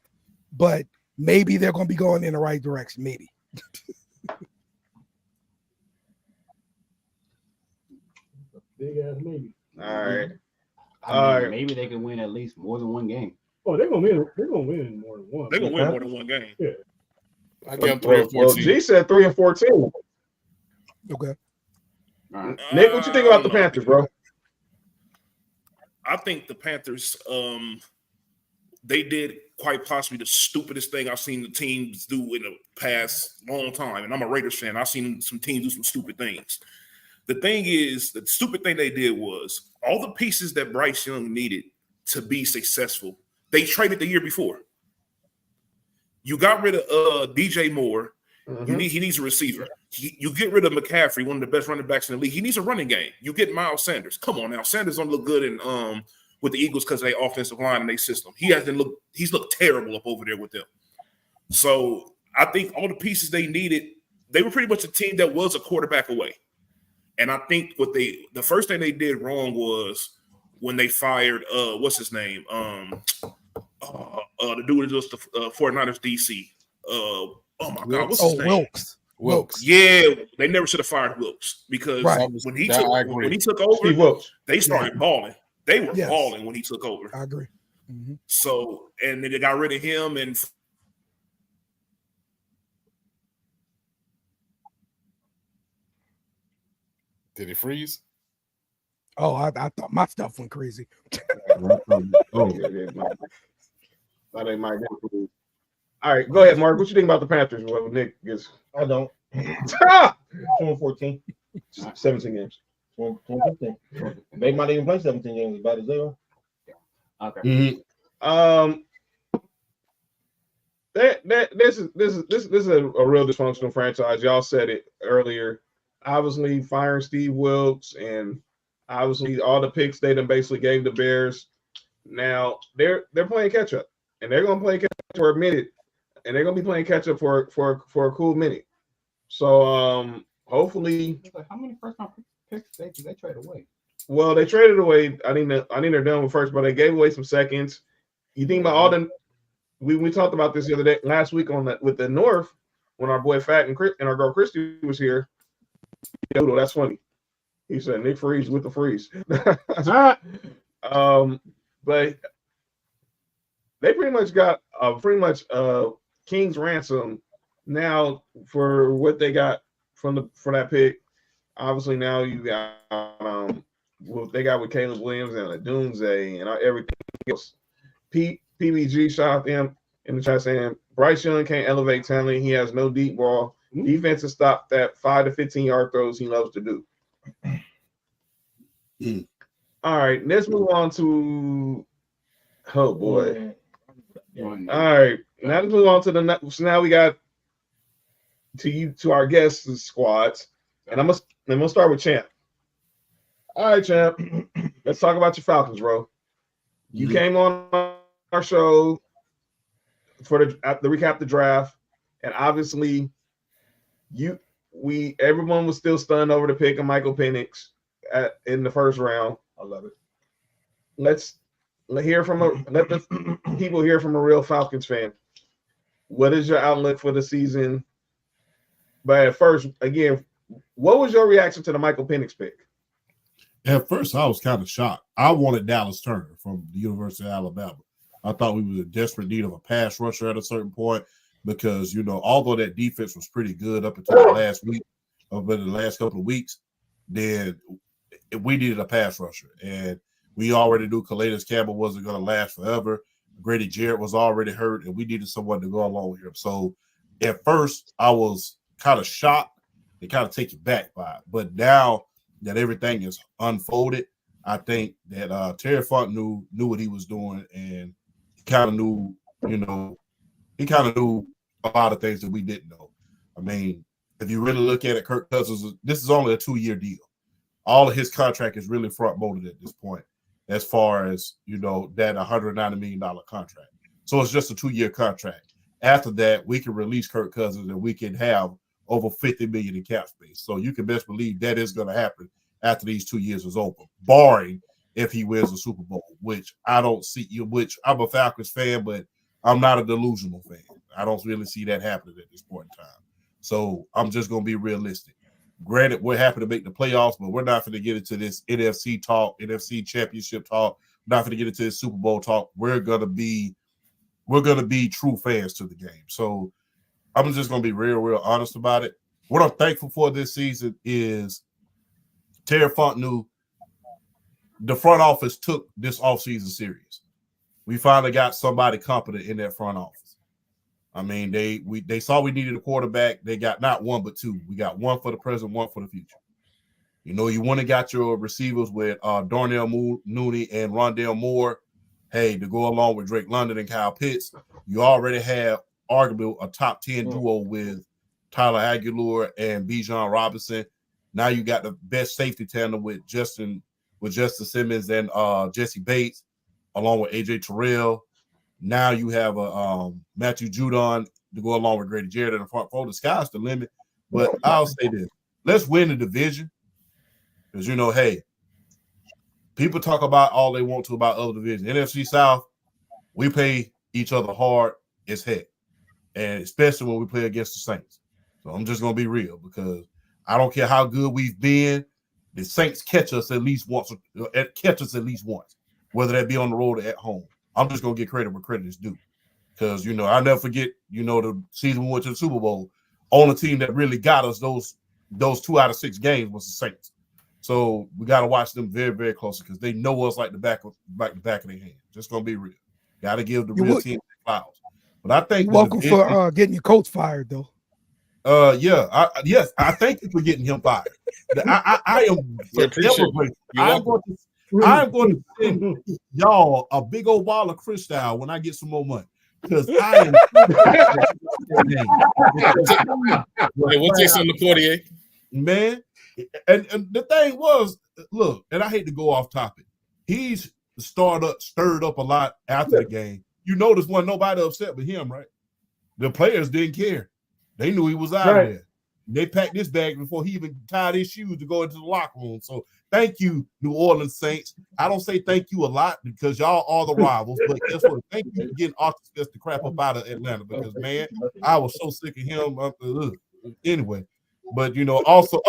but maybe they're going to be going in the right direction. Maybe. Big ass maybe. All right. I mean, maybe they can win at least more than one game. Oh, they're gonna win. They're gonna win more than one. They're gonna win more than one game. Yeah. I give them 3 and 14. G said 3 and 14. Okay. Nick, what you think about the Panthers, bro? I think the Panthers, they did quite possibly the stupidest thing I've seen the teams do in the past long time. And I'm a Raiders fan. I've seen some teams do some stupid things. The thing is, the stupid thing they did was all the pieces that Bryce Young needed to be successful, they traded the year before. You got rid of DJ Moore. Mm-hmm. He needs a receiver. You get rid of McCaffrey, one of the best running backs in the league. He needs a running game. You get Miles Sanders. Come on now. Sanders don't look good in with the Eagles because of their offensive line and their system. He's looked terrible up over there with them. So I think all the pieces they needed, they were pretty much a team that was a quarterback away. And I think the first thing they did wrong was when they fired what's his name? The dude that does the 49ers DC. Oh my God, what's his name? Wilkes. Wilkes. Yeah, they never should have fired Wilkes because Right. when he That I took agree. over, Steve Wilkes. they started balling. They were Yes. balling when he took over. I agree. Mm-hmm. So, and then they got rid of him, and Did it freeze? Oh, I thought my stuff went crazy. Oh, that ain't my game. All right, go ahead, Mark. What you think about the Panthers? Well, Nick gets I don't. 2014, 17 games. 2015. They might even play 17 games as bad as they are. Okay. Mm-hmm. This is a real dysfunctional franchise. Y'all said it earlier. Obviously, firing Steve Wilkes and obviously all the picks they done basically gave the Bears. Now they're playing catch up, and they're gonna play catch up for a minute, and they're gonna be playing catch up for a cool minute. So hopefully, How many first round picks did they trade away? well, they traded away. I think they're done with first, but they gave away some seconds. You think about all the we talked about this the other day last week with the North when our boy Fat and our girl Christy was here. Yeah, that's funny. He said Nick Freeze with the freeze. But they pretty much got King's ransom now for what they got for that pick. Obviously now you got what they got with Caleb Williams and a Doomsday and everything else. PBG shout out them in the chat saying Bryce Young can't elevate talent. He has no deep ball. Defense has stopped that 5 to 15 yard throws he loves to do. All right, let's move on to oh boy. All right, now let's move on to so now we got to our guest squads, and I'm gonna start with Champ. All right, Champ, let's talk about your Falcons, bro. You came on our show for the recap the draft, and obviously everyone was still stunned over the pick of Michael Penix in the first round. I love it. Let the people hear from a real Falcons fan. What is your outlook for the season? But at first, again, what was your reaction to the Michael Penix pick? At first, I was kind of shocked. I wanted Dallas Turner from the University of Alabama. I thought we were in desperate need of a pass rusher at a certain point because, although that defense was pretty good up until the last week, but the last couple of weeks, then we needed a pass rusher. And we already knew Calais Campbell wasn't going to last forever. Grady Jarrett was already hurt, and we needed someone to go along with him. So at first, I was kind of shocked and kind of taken back by it. But now that everything is unfolded, I think that Terry Funk knew what he was doing, and he kind of knew, a lot of things that we didn't know. I mean, if you really look at it, Kirk Cousins, this is only a 2-year deal. All of his contract is really front-loaded at this point, as far as, that $190 million contract. So it's just a 2-year contract. After that, we can release Kirk Cousins and we can have over $50 million in cap space. So you can best believe that is going to happen after these 2 years is over, barring if he wins the Super Bowl, which I don't see, which I'm a Falcons fan, but I'm not a delusional fan. I don't really see that happening at this point in time. So I'm just going to be realistic. Granted, we're happy to make the playoffs, but we're not going to get into this NFC talk, NFC championship talk. We're not going to get into this Super Bowl talk. We're going to be true fans to the game. So I'm just going to be real honest about it. What I'm thankful for this season is Terry Funk knew the front office took this offseason serious. We finally got somebody competent in that front office. I mean, they saw we needed a quarterback. They got not one but two. We got one for the present, one for the future. You want to got your receivers with Darnell Mooney and Rondale Moore. Hey, to go along with Drake London and Kyle Pitts, you already have arguably a top 10 duo with Tyler Aguilar and Bijan Robinson. Now you got the best safety tandem with Justin Simmons and Jesse Bates, along with AJ Terrell. Now you have Matthew Judon to go along with Grady Jarrett in the front four. The sky's the limit. But I'll say this. Let's win the division. Because, hey, people talk about all they want to about other divisions. NFC South, we play each other hard as heck. And especially when we play against the Saints. So I'm just gonna be real because I don't care how good we've been. The Saints catch us at least once, whether that be on the road or at home. I'm just gonna get credit where credit is due. Because I'll never forget, the season we went to the Super Bowl. Only team that really got us those 2 out of 6 games was the Saints. So we got to watch them very, very closely because they know us like the back of their hand. Just gonna be real. Got to give the real team flowers. But I think welcome for getting your coach fired though. Yes, I thank you for getting him fired. I am forever grateful. I'm going to send y'all a big old ball of crystal when I get some more money. Because I am. Hey, we'll take some to 48. Man, and the thing was, look, and I hate to go off topic. He's stirred up a lot after the game. You notice wasn't nobody upset with him, right? The players didn't care. They knew he was out there. They packed his bag before he even tied his shoes to go into the locker room. So thank you, New Orleans Saints. I don't say thank you a lot because y'all are the rivals, but guess what? Thank you for getting Arthur Smith the crap up out of Atlanta because, man, I was so sick of him. Anyway, but, also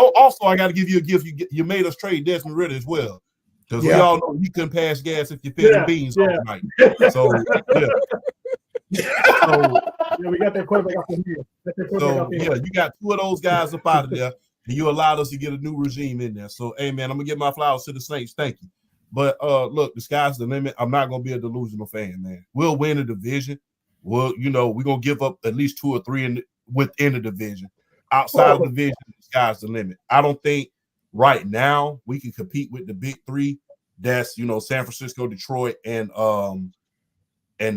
I got to give you a gift. You made us trade Desmond Ritter as well because we all know he couldn't pass gas if you fed him beans all night. So, we got that quarterback out here. You got 2 of those guys up out of there, and you allowed us to get a new regime in there. So, hey, man, I'm gonna give my flowers to the Saints. Thank you. But look, the sky's the limit. I'm not gonna be a delusional fan, man. We'll win a division. We're gonna give up at least 2 or 3 within the division. Outside of the division, the sky's the limit. I don't think right now we can compete with the big 3. That's San Francisco, Detroit, and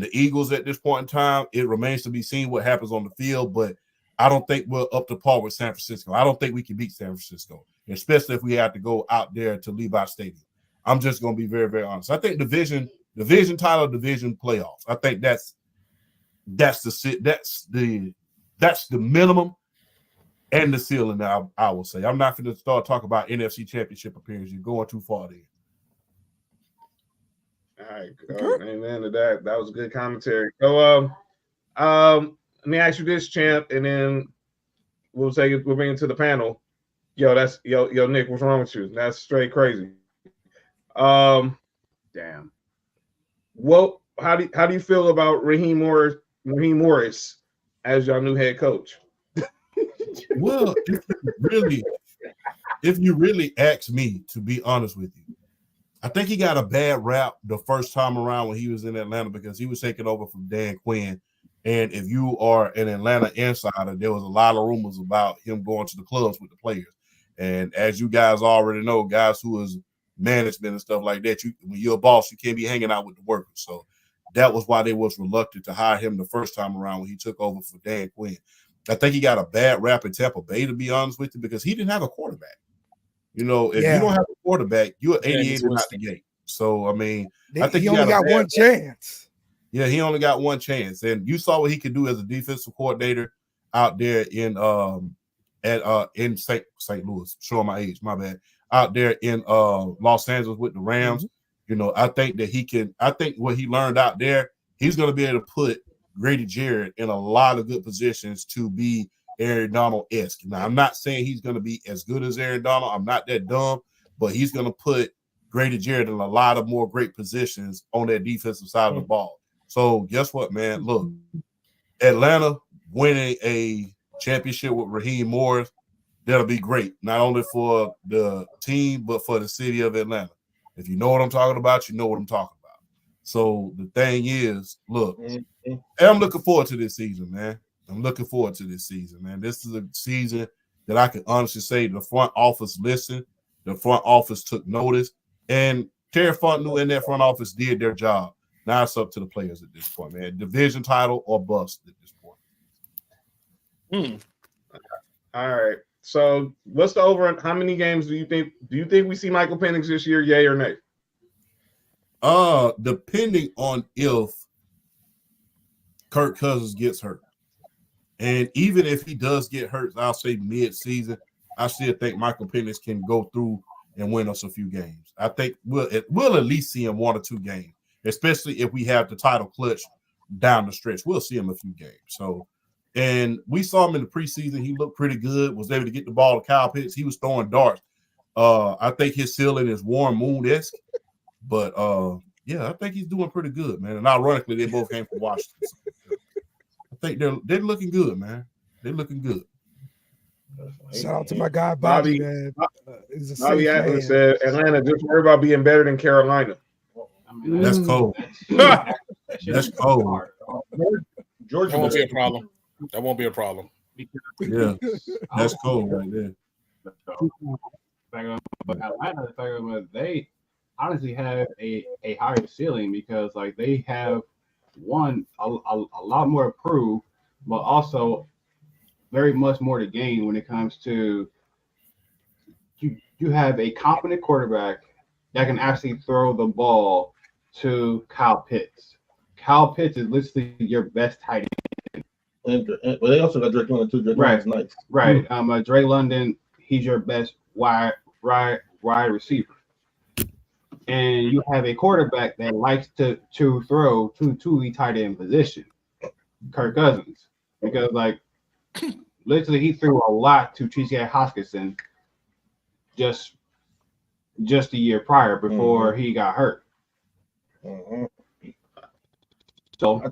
the Eagles at this point in time. It remains to be seen what happens on the field, but I don't think we're up to par with San Francisco. I don't think we can beat San Francisco, especially if we have to go out there to Levi Stadium. I'm just going to be very, very honest. I think division title, division playoffs. I think that's the minimum and the ceiling. Now I will say I'm not going to start talking about NFC Championship appearance. You're going too far there. All right, amen to that. That was a good commentary. So, let me ask you this, champ, and then we'll bring it to the panel. Yo, Nick, what's wrong with you? That's straight crazy. Damn. Well, how do you feel about Raheem Morris as your new head coach? Well, if you really ask me, to be honest with you, I think he got a bad rap the first time around when he was in Atlanta because he was taking over from Dan Quinn. And if you are an Atlanta insider, there was a lot of rumors about him going to the clubs with the players. And as you guys already know, guys who is management and stuff like that, when you're a boss, you can't be hanging out with the workers. So that was why they was reluctant to hire him the first time around when he took over for Dan Quinn. I think he got a bad rap in Tampa Bay, to be honest with you, because he didn't have a quarterback. If you don't have a quarterback, you're 88 out the gate. So, I mean, I think he only got one chance. Yeah, he only got one chance. And you saw what he could do as a defensive coordinator out there in St. Louis. Showing my age, my bad. Out there in Los Angeles with the Rams. Mm-hmm. I think what he learned out there, he's going to be able to put Grady Jarrett in a lot of good positions to be Aaron Donald-esque. Now, I'm not saying he's going to be as good as Aaron Donald. I'm not that dumb, but he's going to put Grady Jarrett in a lot of more great positions on that defensive side of the ball. So guess what, man? Look, Atlanta winning a championship with Raheem Morris, that'll be great, not only for the team, but for the city of Atlanta. If you know what I'm talking about, you know what I'm talking about. So the thing is, look, I'm looking forward to this season, man. This is a season that I can honestly say the front office listened, the front office took notice, and Terry Fontenot and that front office did their job. Now it's up to the players at this point, man. Division title or bust at this point. All right. So what's the over? How many games do you think we see Michael Penix this year? Yay or nay? Depending on if Kirk Cousins gets hurt. And even if he does get hurt, I'll say mid-season, I still think Michael Penix can go through and win us a few games. I think we'll at least see him 1 or 2 games, especially if we have the title clutch down the stretch. We'll see him a few games. So And we saw him in the preseason. He looked pretty good, was able to get the ball to Kyle Pitts. He was throwing darts. I think his ceiling is Warren Moon-esque. But, yeah, I think he's doing pretty good, man. And ironically, they both came from Washington. So, I think they're looking good, man. They're looking good. Shout out to my guy Bobby, man. Bobby Atkins said, Atlanta, just worry about being better than Carolina. That's cold. That's cold. Georgia won't be a problem. That won't be a problem. Yeah, that's cold right there. But Atlanta, they honestly have a higher ceiling because like they have a lot more to prove, but also very much more to gain when it comes to you have a competent quarterback that can actually throw the ball to Kyle Pitts. Kyle Pitts is literally your best tight end. But they also got Drake London too. Drake London's nice. Right. Drake London, he's your best wide receiver. And you have a quarterback that likes to throw to the tight end position, Kirk Cousins. Because like literally he threw a lot to T.J. Hockenson just the year prior before he got hurt. So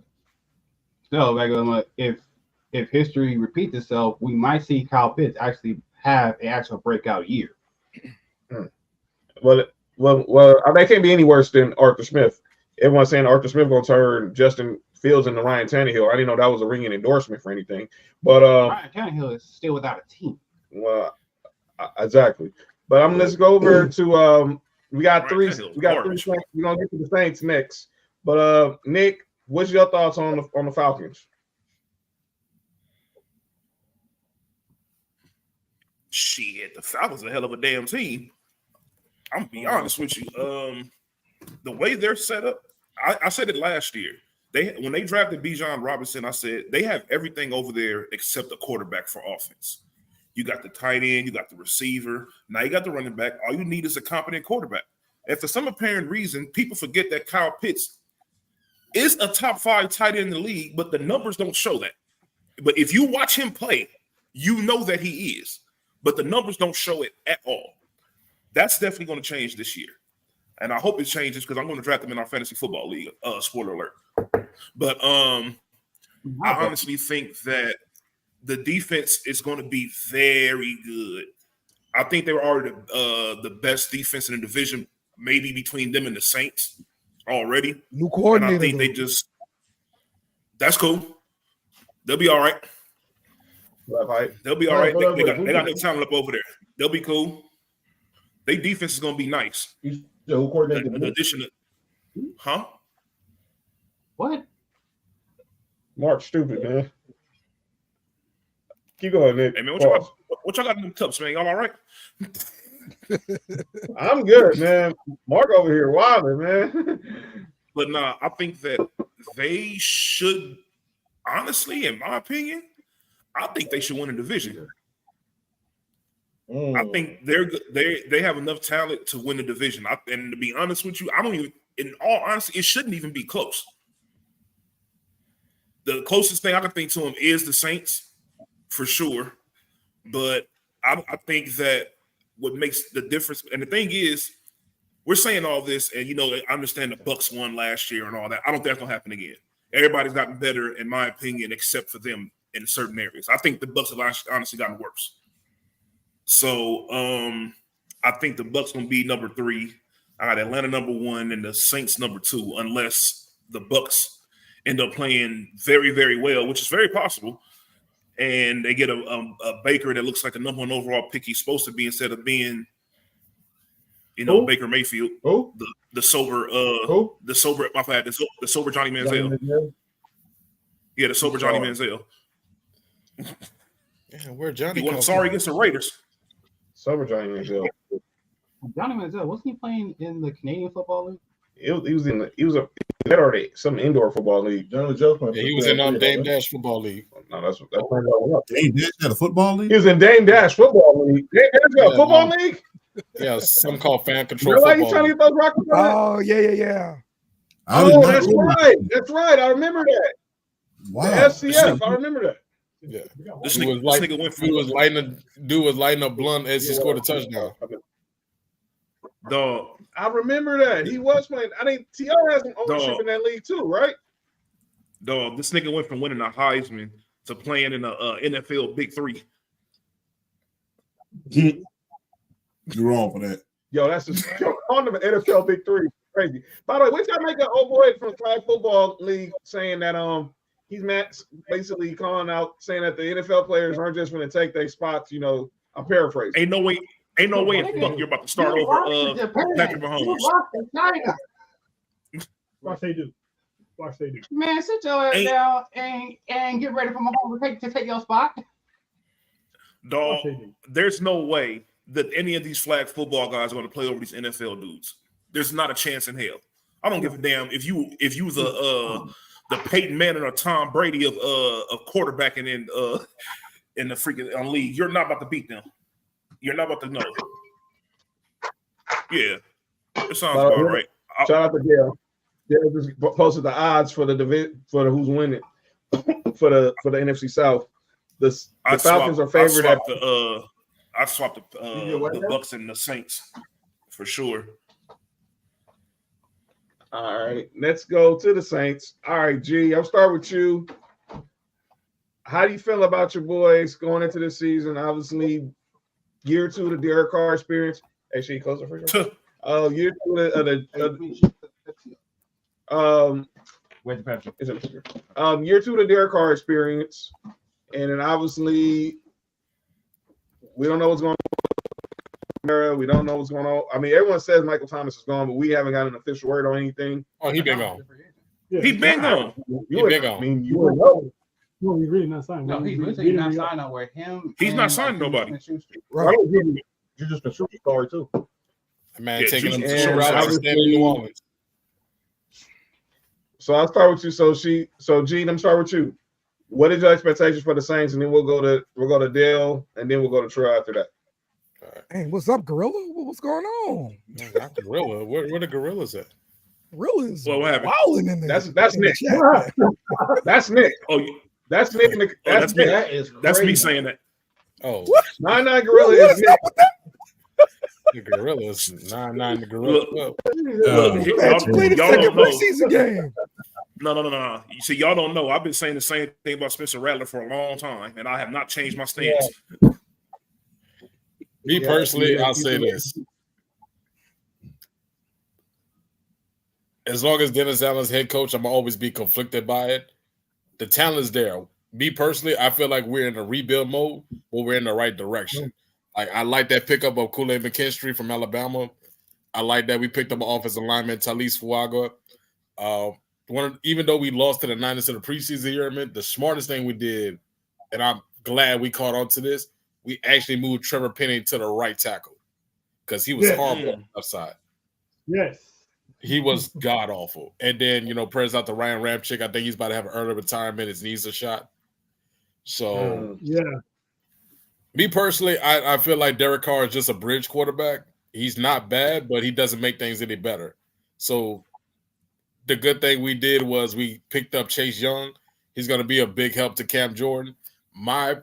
like if history repeats itself, we might see Kyle Pitts actually have an actual breakout year. Well, I mean, it can't be any worse than Arthur Smith. Everyone's saying Arthur Smith gonna turn Justin Fields into Ryan Tannehill. I didn't know that was a ringing endorsement for anything. But Ryan Tannehill is still without a team. Well, exactly. But let's go over to we got three. We're gonna get to the Saints next. But Nick, what's your thoughts on the Falcons? Shit, the Falcons are a hell of a damn team. I'm gonna be honest with you. The way they're set up, I said it last year. When they drafted Bijan Robinson, I said they have everything over there except a quarterback for offense. You got the tight end, you got the receiver, now you got the running back. All you need is a competent quarterback. And for some apparent reason, people forget that Kyle Pitts is a top 5 tight end in the league, but the numbers don't show that. But if you watch him play, you know that he is. But the numbers don't show it at all. That's definitely going to change this year. And I hope it changes because I'm going to draft him in our fantasy football league. Spoiler alert. But I honestly think that the defense is going to be very good. I think they were already the best defense in the division, maybe between them and the Saints already. New coordinator. And I think that's cool. They'll be all right. They'll be all right. They got no talent up over there. They'll be cool. Their defense is going to be nice. Who coordinated in addition to, What? Mark, stupid, man. Keep going, Nick. Hey, man, what y'all got in them cups, man? Y'all all right? I'm good, man. Mark over here wilding, man. But nah, I think that they should, honestly, in my opinion, I think they should win a division. I think they have enough talent to win the division. And to be honest with you, I don't even, in all honesty, it shouldn't even be close. The closest thing I can think to them is the Saints, for sure. But I think that what makes the difference, and the thing is, we're saying all this, and I understand the Bucs won last year and all that. I don't think that's gonna happen again. Everybody's gotten better, in my opinion, except for them in certain areas. I think the Bucs have honestly gotten worse. So I think the Bucs gonna be number 3. I got Atlanta number 1 and the Saints number 2, unless the Bucs end up playing very, very well, which is very possible. And they get a Baker that looks like the number 1 overall pick he's supposed to be instead of being, Baker Mayfield. Who? The sober, Who? the sober, my bad, the sober Johnny Manziel. Yeah, the sober Johnny Manziel. Yeah, where Johnny? He won sorry against the Raiders. Sober Johnny Manziel. Johnny Manziel, wasn't he playing in the Canadian Football League? He was some indoor football league. Yeah, he was in Dame Dash Football League. No, that's Dame Dash had a football league? He was in Dame Dash Football League. Dame Dash got a football league? Yeah, some called Fan Control You're Football. You trying to get those rockets? Oh, yeah. Oh, that's right. That's right. I remember that. Wow. The FCF. I remember that. Yeah. This Dude nigga, was, this nigga went from dude was lighting up blunt as he scored a touchdown. dog. I remember that he was playing. I think T.O. has some ownership in that league too, right? Dog, this nigga went from winning a Heisman to playing in a NFL Big Three. You're wrong for that. Yo, that's just on the NFL Big Three. Crazy. By the way, we gotta make an old boy from flag football league saying that he's basically calling out saying that the NFL players aren't just going to take their spots. You know, I'm paraphrasing. Ain't no way in fuck you're about to start over Patrick Mahomes. Watch they do. Man, sit your ass down and get ready for Mahomes to take your spot. Dog, there's no way that any of these flag football guys are going to play over these NFL dudes. There's not a chance in hell. I don't give a damn if you the Peyton Manning or Tom Brady of quarterbacking in the freaking league. You're not about to beat them. You're not about to know. Yeah, it sounds about right. Shout out to Dale. Dale just posted the odds for the who's winning for the NFC South. The Falcons are favored I swapped the Bucks and the Saints for sure. All right, let's go to the Saints. All right, G, I'll start with you. How do you feel about your boys going into this season? Obviously, year 2 of the Derek Carr experience. Hey, she closer for sure. Year 2 of year 2 of the Derek Carr experience, and then obviously we don't know what's going on. We don't know what's going on. I mean, everyone says Michael Thomas is gone, but we haven't got an official word on anything. Oh, he been gone. Yeah. He been gone. He been gone. I mean, you would know. No, he's really not signed. No, he's really not signed nowhere. He's not signed nobody. Right. You just been shooting story too. Man, Yeah, taking them Jesus. two routes and staying in New Orleans. So I'll start with you. So Gene, I'm starting with you. What is your expectations for the Saints? And then we'll go to Dale, and then we'll go to Trell after that. Hey, what's up, Gorilla? What's going on? Not Gorilla. Where the Gorillas at? Gorillas. Well, what happened? Wilding in there. That's Nick. That's Nick. Oh, That's Nick. That's me. Nick. That is That's me crazy. saying that. Oh, 99 Gorilla is Nick. the Gorillas. 9-9 the Gorillas. Look, Man, you played the y'all second don't know. preseason game. No. You see, y'all don't know. I've been saying the same thing about Spencer Rattler for a long time, and I have not changed my stance. Me personally, I'll say this. As long as Dennis Allen's head coach, I'm always be conflicted by it. The talent's there. Me personally, I feel like we're in a rebuild mode, but we're in the right direction. Like I like that pickup of Kool-Aid McKinstry from Alabama. I like that we picked up an offensive lineman, Talise Fuaga. Even though we lost to the Niners in the preseason year, the smartest thing we did, and I'm glad we caught on to this, we actually moved Trevor Penning to the right tackle because he was horrible on the left side. Yes. He was god awful. And then, prayers out to Ryan Ramchick. I think he's about to have an early retirement. His knees are shot. So, me personally, I feel like Derek Carr is just a bridge quarterback. He's not bad, but he doesn't make things any better. So, the good thing we did was we picked up Chase Young. He's going to be a big help to Cam Jordan. My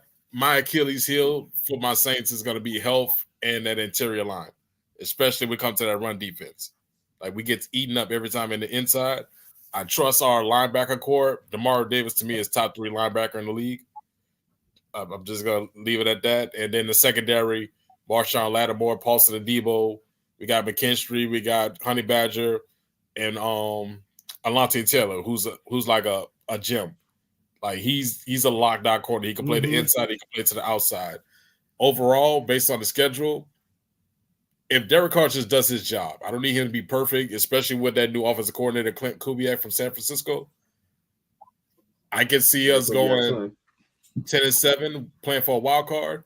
Achilles heel for my Saints is going to be health and that interior line, especially when it comes to that run defense. Like we get eaten up every time in the inside. I trust our linebacker core. DeMar Davis to me is top 3 linebacker in the league. I'm just going to leave it at that. And then the secondary, Marshawn Lattimore, Paulson Adebo. We got McKinstry. We got Honey Badger and Alontae Taylor, who's like a gem. Like he's a lockdown corner. He can play the inside. He can play to the outside. Overall, based on the schedule, if Derek Carr just does his job, I don't need him to be perfect, especially with that new offensive coordinator, Clint Kubiak from San Francisco. I can see us going 10-7, playing for a wild card.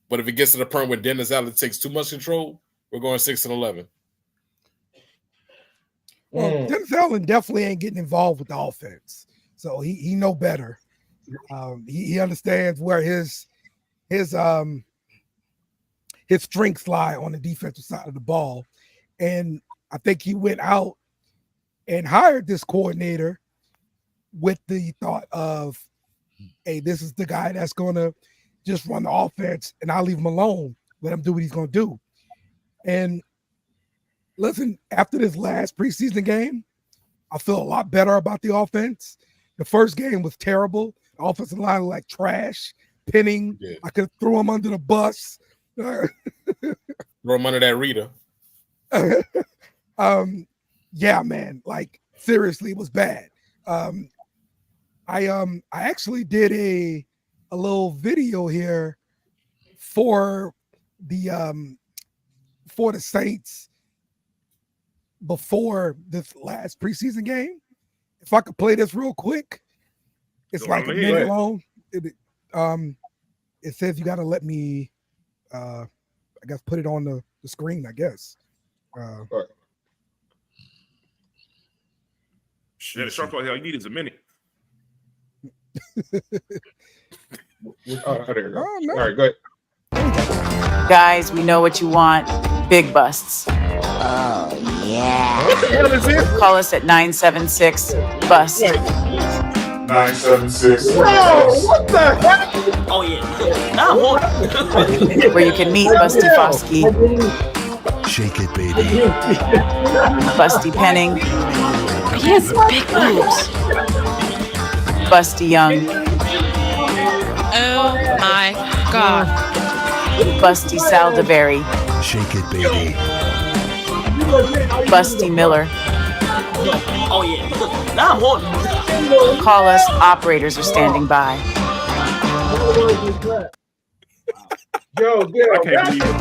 But if it gets to the point where Dennis Allen takes too much control, we're going 6-11. Well, Dennis Allen definitely ain't getting involved with the offense. So he know better. He understands where his strengths lie on the defensive side of the ball. And I think he went out and hired this coordinator with the thought of hey, this is the guy that's going to just run the offense, and I'll leave him alone. Let him do what he's going to do. And listen, after this last preseason game, I feel a lot better about the offense. The first game was terrible. The offensive line was like trash, pinning. Yeah. I could throw him under the bus. Throw him under that Rita. Yeah, man. Like seriously, it was bad. I actually did a little video here for the Saints before this last preseason game. If I could play this real quick, it's like a minute long. It says you got to let me, I guess, put it on the screen, I guess. Shit, it starts like all you need is a minute. Oh, there you go. Oh, no. All right, go ahead. Guys, we know what you want. Big busts. What the hell is this? Call us at 976-BUST. 976. What the heck? Oh yeah. Nah, Where you can meet Busty Foskey, Shake it, baby. Busty Penning, he has big boobs. Busty Young, Oh my god. Busty Saldivari, Shake it, baby. Busty Miller. Oh yeah. Nah, Call us. Operators are standing by. Yo, I can't believe what the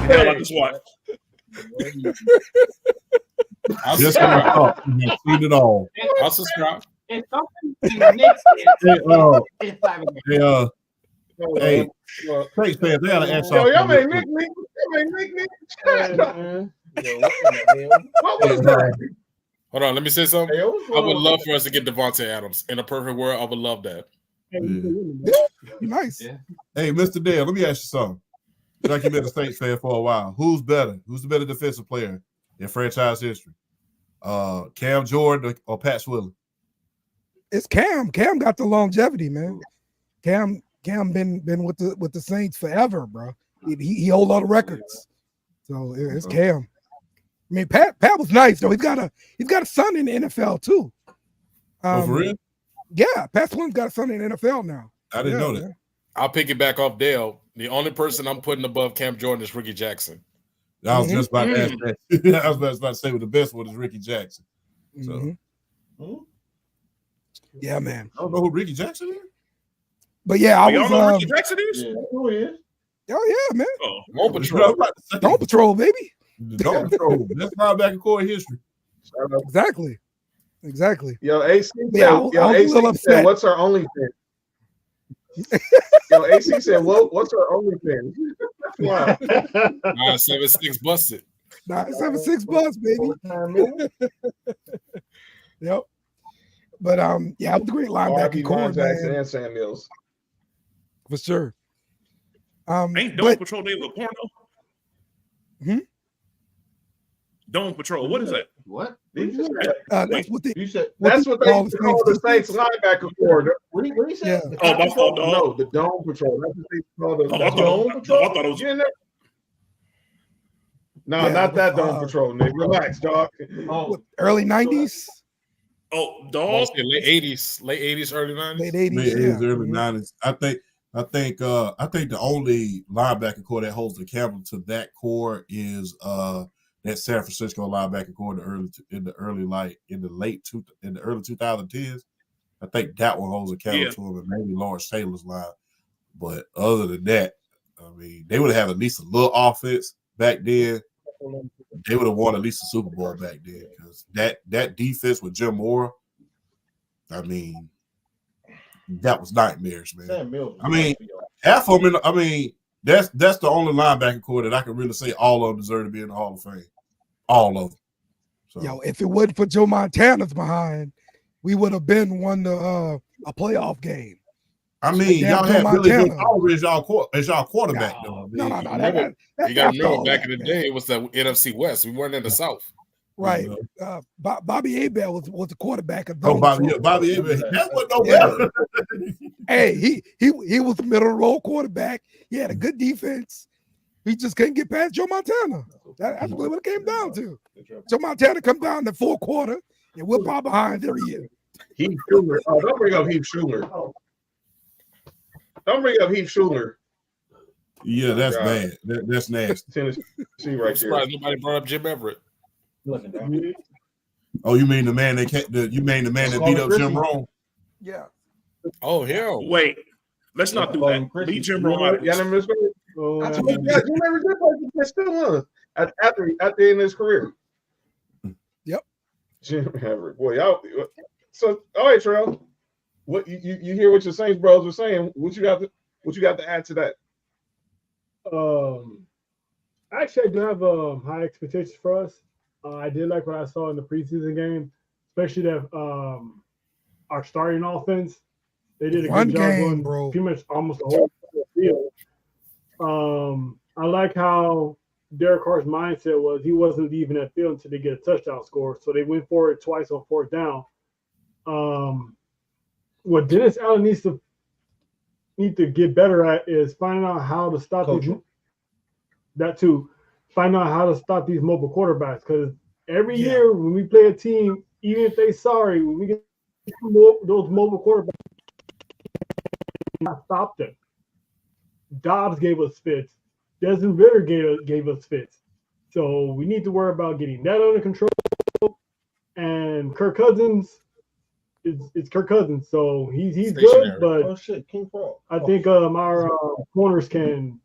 hell I just watched. I'll Just subscribe. You've seen it all. I'll subscribe. It's something Knicks Hey, Saints fans, they gotta ask yo, y'all made Nick leak. Y'all made Nick leak. What was that? Hold on, let me say something. Hey, what's I would going on? love for us to get Devontae Adams. In a perfect world, I would love that. Nice. Yeah. Hey, Mr. Dale, let me ask you something. Like you've been a Saints fan for a while. Who's better? Who's the better defensive player in franchise history? Cam Jordan or Pat Swilling? It's Cam. Cam got the longevity, man. Cam been with the Saints forever, bro. He hold all the records. So it's Cam. I mean, Pat was nice though. He's got a son in the NFL too. Oh, for real? Yeah, Pat Swilling's got a son in the NFL now. I didn't know that. Man. I'll pick it back off Dale. The only person I'm putting above Cam Jordan is Ricky Jackson. I was just about to ask that. I was about to say, well, the best one is Ricky Jackson. So Yeah, man. I don't know who Ricky Jackson is. But yeah, I Y'all was. know who Ricky Jackson is? Oh yeah, man. Oh, Dome Patrol. Dome Patrol, baby. Dome Patrol. That's linebacker core history. Exactly. Yo, AC Yeah, I was a little AC said, upset. what's our OnlyFans? Yo, AC said, what's our OnlyFans? Wow. 976 busted. 976 bucks, baby. Yep. But yeah, it was a great linebacker RB core, Von Jackson man, and Sam Mills. for sure. ain't Dome But Patrol name a porno? Hmm? Dome Patrol, what is that? What? that's what they. That's what they call call the Saints linebacker corps. What do you say? Yeah. Oh, my fault, dog. No, the Dome Patrol. That's what they call the Oh, I Dome thought Patrol. I thought it was. You in there? No, Yeah, not that Dome uh, Patrol, nigga. Relax, dog. What, early 90s, Oh, I dog. want to say late 80s, early 90s. late 80s. Late Yeah. 80s, early 90s. I think the only linebacker core that holds the candle to that core is that San Francisco linebacker core in the early 2010s. I think that one holds a candle to him, and maybe Lawrence Taylor's line. But other than that, I mean, they would have had at least a little offense back then. They would have won at least a Super Bowl back then, because that defense with Jim Mora, I mean, that was nightmares, man. Sam Mills. I mean, half of them. I mean, that's the only linebacker core that I can really say all of them deserve to be in the Hall of Fame. All of them. So, Yo, if it wasn't for Joe Montana's behind, we would have been won a playoff game. I mean, Damn y'all had Joe Billy Joe Montana. Oliver as y'all quarterback, though. No. You got to remember back in the day, it was the NFC West. We weren't in the South. Right. You know? Bobby Abel was the quarterback of Oh, Donald Trump. Bobby Abel. That was no Yeah. better. Hey, he was the middle role quarterback. He had a good defense. He just couldn't get past Joe Montana. That's what it came down to. Joe Montana come down in the fourth quarter and we're far behind every year. Heath Schuler. Oh, don't bring up Heath Schuler. Don't bring up Heath Schuler. Yeah, that's bad. That's nasty. Tennessee I'm right there. surprised nobody brought up Jim Everett. Oh, you mean the man that beat up Jim Rome? Yeah. Oh, hell. Wait, let's not do that. Leave Jim Rome out of Y'all this. never I told you guys, you never did play for still after the end of his career. Yep. Jim Everett. Boy, y'all. So, all right, Trell. What you hear what your Saints bros are saying? What you got to add to that? Actually, I do have high expectations for us. I did like what I saw in the preseason game, especially that our starting offense. They did a good job on pretty much almost the whole field. I like how Derek Carr's mindset was he wasn't leaving that field until they get a touchdown score. So they went for it twice on fourth down. What Dennis Allen needs to get better at is finding out how to stop find out how to stop these mobile quarterbacks. Because every year when we play a team, even if they sorry, when we get those mobile quarterbacks, not stop them. Dobbs gave us fits. Desmond Ritter gave us fits. So we need to worry about getting that under control. And Kirk Cousins, it's Kirk Cousins, so he's good, but I think our corners can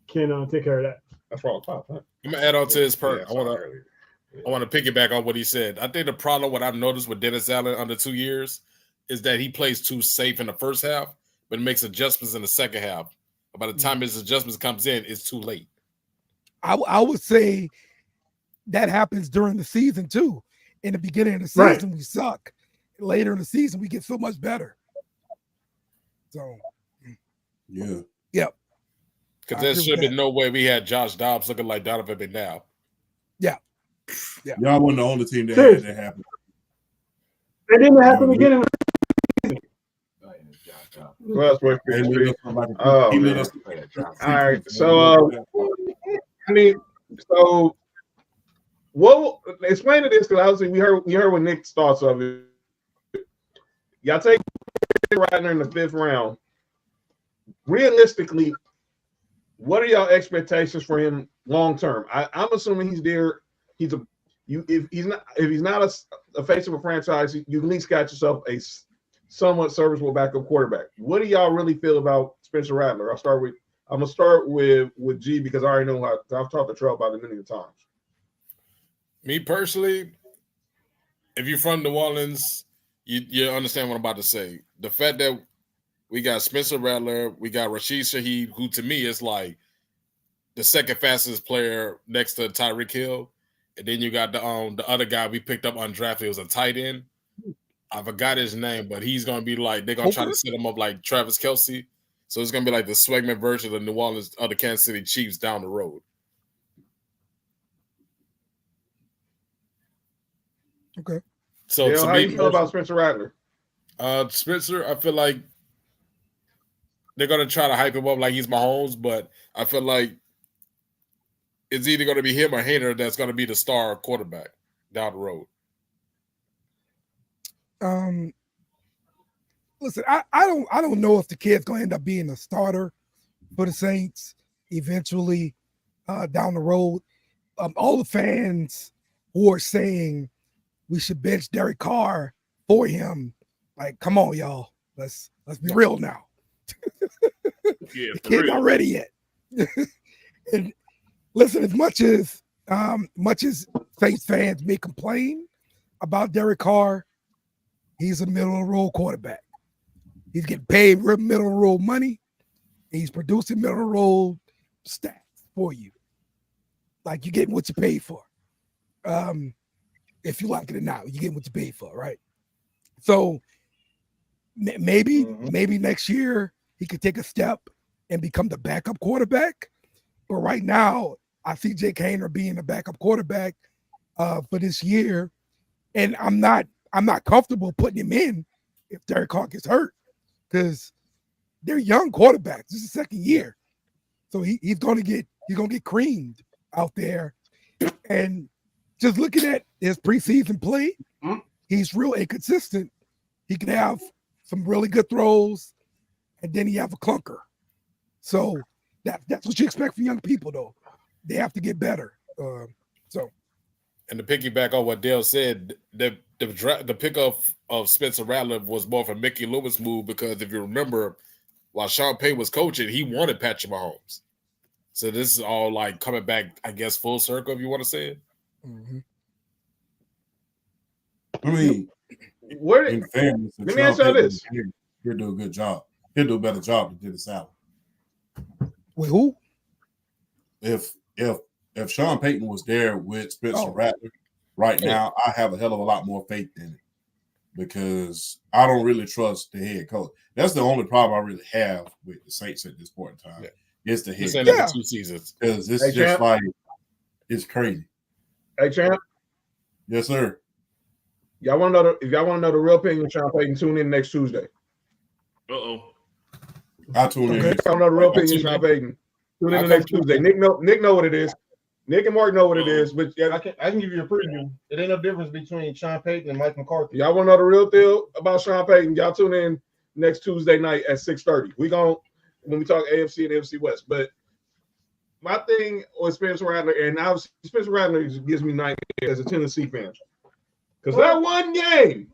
take care of that. That's wrong. Huh? I'm gonna add on to his part. I want to piggyback on what he said. I think the problem what I've noticed with Dennis Allen under 2 years is that he plays too safe in the first half, but makes adjustments in the second half. By the time his adjustments comes in, it's too late. I would say that happens during the season too. In the beginning of the season, we suck. Later in the season, we get so much better. So, yeah. Yep. Because there should have been no way we had Josh Dobbs looking like Donovan McNabb. Yeah. Y'all wasn't the only team that had that happen. It didn't happen again in Well, all right. So, what? Explain to this because obviously we heard what Nick's thoughts of it. Y'all take Radner in the 5th round. Realistically, what are y'all expectations for him long term? I'm assuming he's there. If he's not a face of a franchise, you can at least got yourself a somewhat serviceable backup quarterback. What do y'all really feel about Spencer Rattler? I'm gonna start with G because I already know how I've talked to Trell about it many times. Me personally, if you're from New Orleans, you understand what I'm about to say. The fact that we got Spencer Rattler, we got Rashid Shaheed, who to me is like the second fastest player next to Tyreek Hill, and then you got the other guy we picked up undrafted. It was a tight end. I forgot his name, but he's gonna be like they're gonna try to set him up like Travis Kelce. So it's gonna be like the Swagman version of the New Orleans of the Kansas City Chiefs down the road. Okay. So how do you feel about Spencer Rattler? Spencer, I feel like they're gonna try to hype him up like he's Mahomes, but I feel like it's either gonna be him or Hader that's gonna be the star quarterback down the road. Listen, I don't know if the kid's gonna end up being a starter for the Saints eventually down the road. All the fans who are saying we should bench Derek Carr for him, like, come on, y'all, let's be real now. The kid's not ready yet. And listen, as much as Saints fans may complain about Derek Carr, he's a middle-of-the-road quarterback. He's getting paid middle-of-the-road money. He's producing middle-of-the-road stats for you. Like, you're getting what you paid for. If you like it or not, you're getting what you paid for, right? So maybe next year he could take a step and become the backup quarterback. But right now, I see Jake Haener being a backup quarterback for this year, and I'm not comfortable putting him in if Derek Carr gets hurt because they're young quarterbacks. This is the second year, so he's gonna get creamed out there. And just looking at his preseason play, he's real inconsistent. He can have some really good throws, and then he have a clunker. So that's what you expect from young people, though. They have to get better. And to piggyback on what Dale said, the pickup of Spencer Rattler was more of a Mickey Loomis move because if you remember, while Sean Payton was coaching, he wanted Patrick Mahomes. So this is all like coming back, I guess, full circle, if you want to say it. Mm-hmm. I mean, in fairness, let me answer this. He'll do a good job. He'll do a better job than Dennis Allen. Wait, who? If Sean Payton was there with Spencer Rattler right now, I have a hell of a lot more faith in it because I don't really trust the head coach. That's the only problem I really have with the Saints at this point in time. Yeah. It's the head coach. Like 2 seasons. Because it's just like it's crazy. Hey, champ. Yes, sir. Y'all want to know if y'all want to know the real opinion of Sean Payton, tune in next Tuesday. I tune in. I don't know the real opinion of Sean Payton. Tune in next Tuesday. Nick know what it is. Nick and Mark know what it is, but yeah, I can give you a preview. It ain't no difference between Sean Payton and Mike McCarthy. Y'all want to know the real deal about Sean Payton? Y'all tune in next Tuesday night at 6:30. When we talk AFC and NFC West. But my thing with Spencer Rattler, and obviously Spencer Rattler gives me nightmares as a Tennessee fan. Because that one game,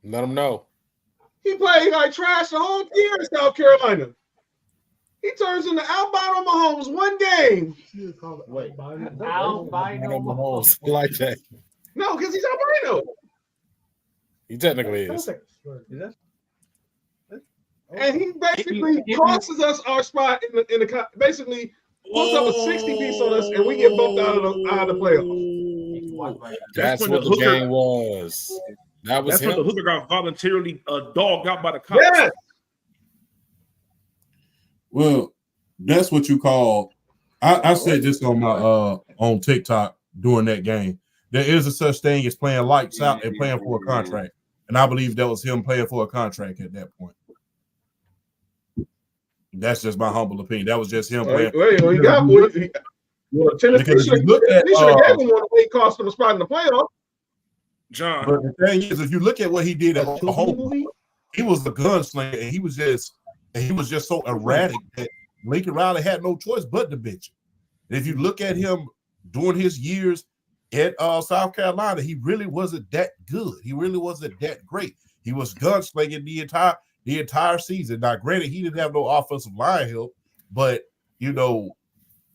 let him know. He played like trash the whole year in South Carolina. He turns into albino Mahomes one game. Wait, Albino Mahomes. I like that. No, because he's albino. He technically is. And he basically costs us our spot in the basically puts up a 60 piece on us, and we get bumped out of the playoffs. That's what the game was. That's when the hooker got voluntarily dogged out by the cops. Yes. Well, that's what you call. I said this on my on TikTok during that game. There is a such thing as playing lights out and playing for a contract, and I believe that was him playing for a contract at that point. That's just my humble opinion. That was just him playing. He got Tennessee should have gave him one way cost him a spot in the playoff. John. But the thing is, if you look at what he did at home, he was a gunslinger, and he was just so erratic that Lincoln Riley had no choice but to bench him. And if you look at him during his years at South Carolina, he really wasn't that good. He really wasn't that great. He was gunslinging the entire season. Now, granted, he didn't have no offensive line help, but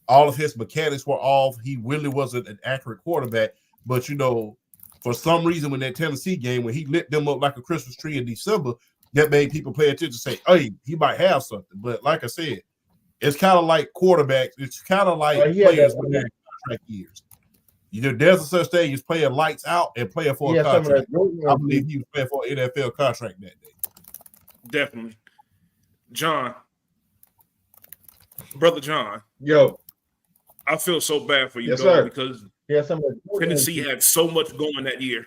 all of his mechanics were off. He really wasn't an accurate quarterback. But for some reason, when that Tennessee game, when he lit them up like a Christmas tree in December, that made people pay attention and say, hey, he might have something. But like I said, it's kind of like quarterbacks. It's kind of like players with their contract years. There's a such thing as playing lights out and playing for a contract. I believe he was playing for an NFL contract that day. Definitely. John. Brother John. Yo. I feel so bad for you, yes, sir. Because Tennessee had so much going that year.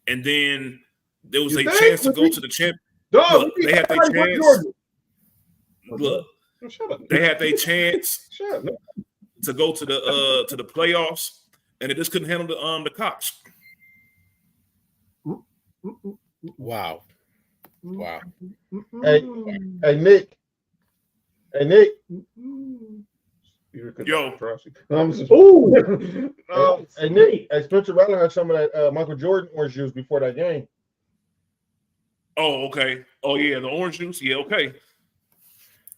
And then there was a chance to go to the champ. Look, they had their chance. Look, they had their chance to go to the playoffs, and they just couldn't handle the Cox. Wow. Hey, Nick. Yo. Hey, Nick. Hey, Spencer Rattler had some of that Michael Jordan orange juice before that game. Oh, okay. Oh, yeah, the orange juice. Yeah, okay.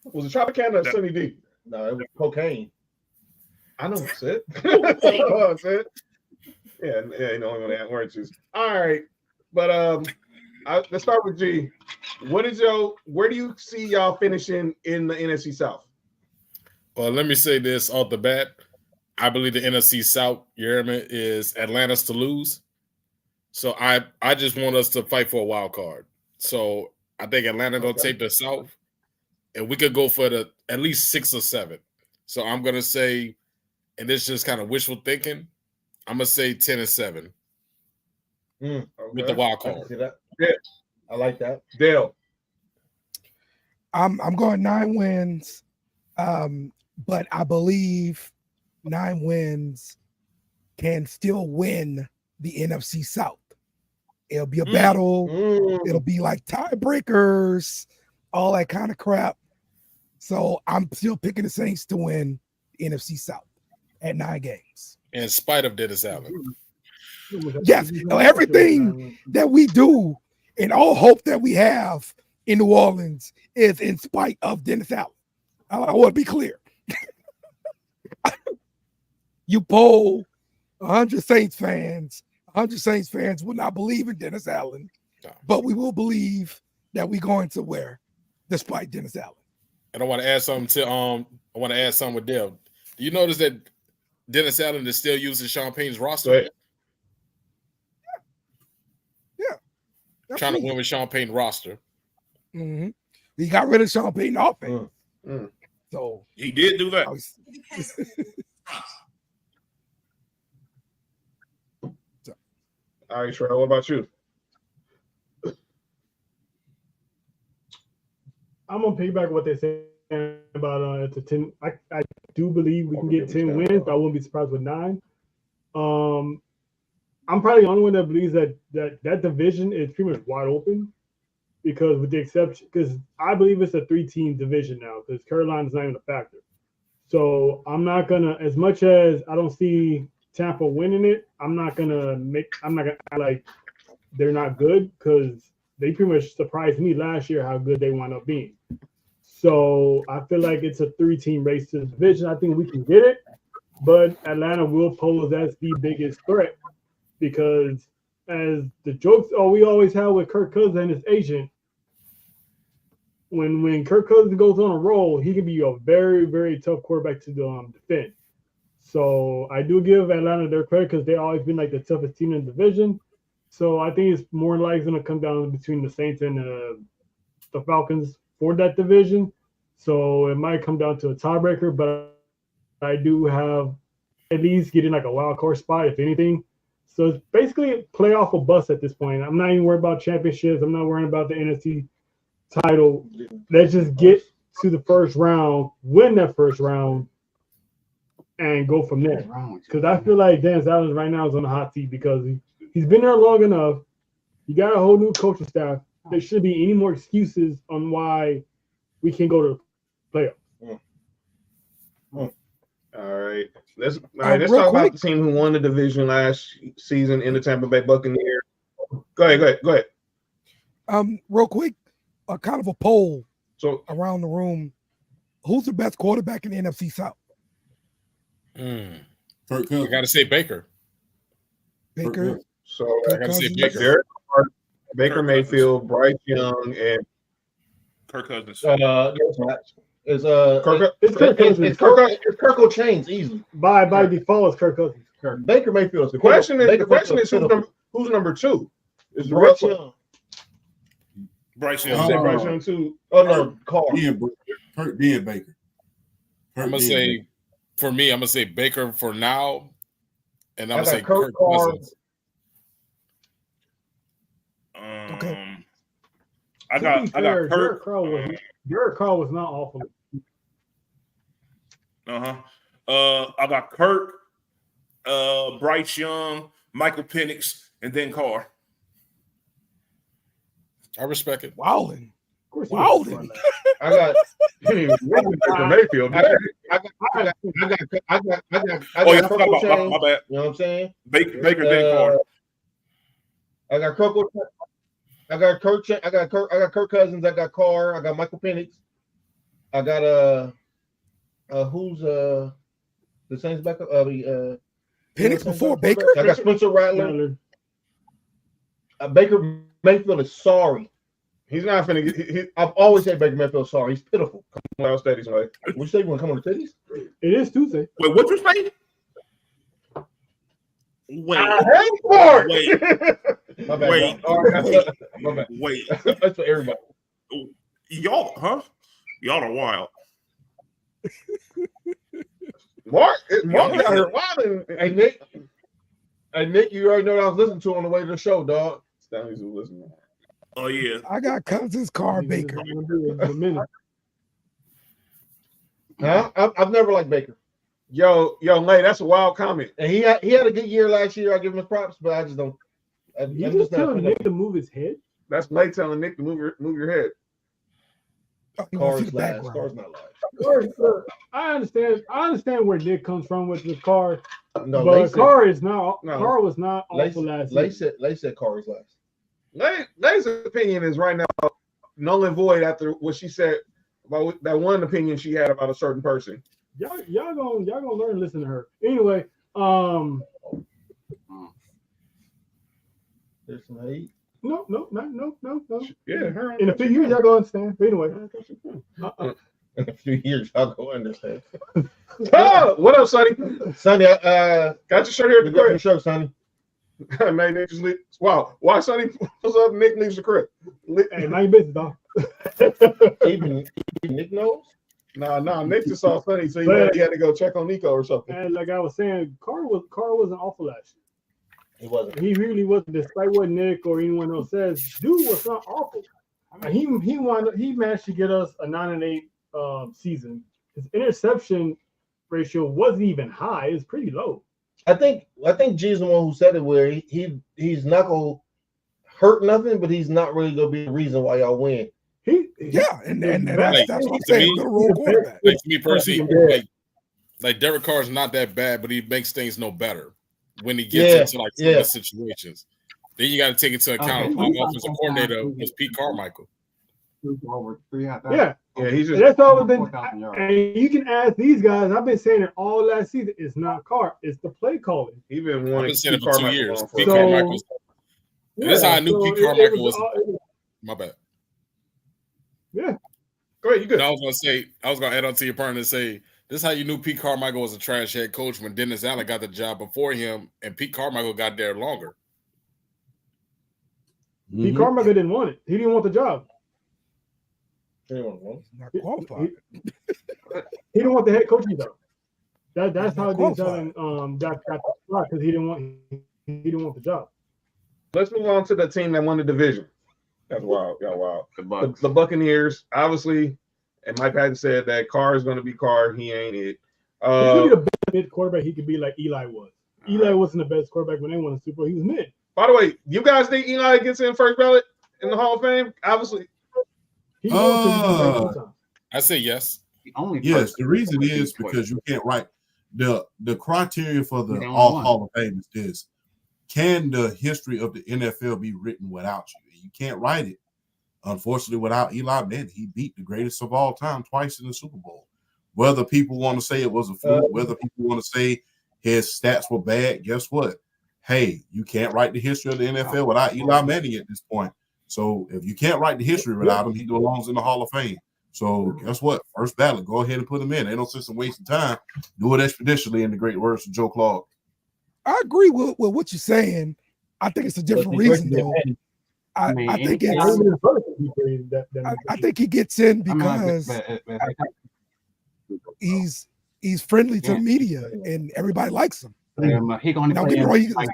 Was it Tropicana or Sunny D? No, it was cocaine. I know what's it. Yeah, you know I'm gonna have orange juice. All right, but let's start with G. Where do you see y'all finishing in the NFC South? Well, let me say this off the bat. I believe the NFC South, is Atlanta's to lose. So I just want us to fight for a wild card. So I think Atlanta gonna take the South, and we could go for at least 6 or 7. So I'm gonna say and it's just kind of wishful thinking, I'm gonna say 10-7 with the wild I can card. see that. Yeah. I like that. Dale. I'm going 9 wins, but I believe 9 wins can still win the NFC South. It'll be a battle. It'll be like tiebreakers, all that kind of crap. So I'm still picking the Saints to win the NFC South at 9 games. In spite of Dennis Allen. Yes, everything that we do and all hope that we have in New Orleans is in spite of Dennis Allen. I want to be clear. You poll 100 Saints fans will not believe in Dennis Allen, but we will believe that we're going to wear despite Dennis Allen. And I want to add something with Dale. Do you notice that Dennis Allen is still using Sean Payton's roster? Yeah. Trying to win with Sean Payton's roster. Mm-hmm. He got rid of Sean Payton offense. So he did do that. All right, Trell, what about you? I'm gonna piggyback what they're saying about it's a 10. I do believe we can get 10 wins, but I wouldn't be surprised with 9. I'm probably the only one that believes that division is pretty much wide open, because with the exception, because I believe it's a 3-team division now, because Carolina's not even a factor. So I'm not gonna, as much as I don't see Tampa winning it, I'm not gonna act like they're not good, because they pretty much surprised me last year how good they wound up being. So I feel like it's a 3-team race to the division. I think we can get it, but Atlanta will pose as the biggest threat, because as the jokes we always have with Kirk Cousins and his agent, when Kirk Cousins goes on a roll, he can be a very, very tough quarterback to defend. So I do give Atlanta their credit, because they've always been like the toughest team in the division. So I think it's more likely going to come down between the Saints and the Falcons for that division. So it might come down to a tiebreaker, but I do have at least getting like a wild card spot, if anything. So it's basically a playoff or bust at this point. I'm not even worried about championships. I'm not worrying about the NFC title. Let's just get to the first round, win that first round, and go from there. Because I feel like Dennis Allen right now is on the hot seat, because he's been there long enough. You got a whole new coaching staff. There shouldn't be any more excuses on why we can't go to the playoffs. All right. Let's talk about the team who won the division last season in the Tampa Bay Buccaneers. Go ahead. Real quick, kind of a poll around the room. Who's the best quarterback in the NFC South? I gotta say Baker. Baker. So I gotta say Baker. Baker Mayfield, Bryce Young, and Kirk Cousins. It's Kirk O'Chains easily. By default, it's Kirk Cousins. Baker Mayfield. The question is who's number 2? Is Bryce Young. Bryce Young. Bryce Young too. Oh no, Carr. Kirk being Baker. I'm gonna say, for me, I'm gonna say Baker for now, and I'm gonna say Kirk Cousins. Okay. I got Kirk. Derek Carr was not awful. I got Kirk, Bryce Young, Michael Penix, and then Carr. I respect it. Wowing. Wowing. I got Baker Mayfield. I got forgot about my bad. You know what I'm saying? Baker then Carr. I got Kirk. I got Kirk Cousins. I got Carr. I got Michael Penix. I got who's the Saints backup? Penix before Baker. I got Spencer Rattler. Baker Mayfield is sorry. He's not finna get. I've always said Baker Mayfield is sorry. He's pitiful. Come on, Steadies, right? What you say? You want to come on the titties? It is Tuesday. Wait, what you say? Wait. My bad, Wait. My bad. Wait. That's for everybody. Y'all are wild. Mark got hurt wilding. Hey Nick, you already know what I was listening to on the way to the show, dog. Stanley's who listening. Oh yeah. I got Cousins, Carr, Baker. Huh? I've never liked Baker. Yo, Lay, that's a wild comment. And he had a good year last year. I give him his props, but I just don't. You just telling Nick to move his head? That's Lay telling Nick to move your head. Car's last. Car's not last. I understand where Nick comes from with this car. No, but Carr was not awful last year. Lay said Carr is last. Lay's opinion is right now null and void after what she said about that one opinion she had about a certain person. Y'all gonna learn to listen to her. Anyway, there's some hate. No. Yeah, her. In a few years, y'all gonna understand. But anyway, in a few years, y'all go understand. Oh, what up, Sonny? Sonny, got your shirt here at the got your crib. shirt, Sonny. Man, Nick just leave. Wow, why Sonny pulls up? Nick leaves the crib. Hey, mind your business, dog. Even Nick knows. Nah, Nick just saw Sonny, so he had to go check on Nico or something. And like I was saying, Carr wasn't awful last year. He wasn't. He really wasn't, despite what Nick or anyone else says. Dude was not awful. I mean, he managed to get us a 9-8 season. His interception ratio wasn't even high; it's pretty low. I think G's the one who said it, where he's not gonna hurt nothing, but he's not really gonna be the reason why y'all win. And that's what I'm saying. Good role quarterback. Like to me personally, like Derek Carr is not that bad, but he makes things no better when he gets into like some of the situations. Then you got to take into account our offensive coordinator was Pete Carmichael. Yeah, he's just. That's all been. And you can ask these guys. I've been saying it all last season. It's not Carr. It's the play calling. He's been I've wanting been saying it Pete for 2 Carmichael years. on Pete for- Carmichael's. That's how I knew Pete Carmichael was. My bad. Yeah. Go ahead. You good? No, I was gonna add on to your point and say this is how you knew Pete Carmichael was a trash head coach when Dennis Allen got the job before him, and Pete Carmichael got there longer. Pete Carmichael didn't want it. He didn't want the job. Not qualified. He didn't want the head coaching job. That's how Dennis Allen got the spot, because he didn't want the job. Let's move on to the team that won the division. That's wild. Yeah, wow. The Buccaneers, obviously, and Mike Patton said that Carr is going to be Carr. He ain't it. He's going to be the best quarterback he could be, like Eli was. Eli wasn't the best quarterback when they won the Super Bowl. He was mid. By the way, you guys think Eli gets in first ballot in the Hall of Fame? Obviously. I say yes. Yes, the reason is because you can't write the criteria for the Hall of Fame is this. Can the history of the NFL be written without you? You can't write it. Unfortunately, without Eli Manning, he beat the greatest of all time twice in the Super Bowl. Whether people want to say it was a fluke, whether people want to say his stats were bad, guess what? Hey, you can't write the history of the NFL without Eli Manning at this point. So if you can't write the history without him, he belongs in the Hall of Fame. So guess what? First ballot, go ahead and put him in. Ain't no sense in wasting time. Do it expeditiously, in the great words of Joe Clark. I agree with what you're saying. I think it's a different reason, though. I think he gets in because he's friendly to the media and everybody likes him. Now, his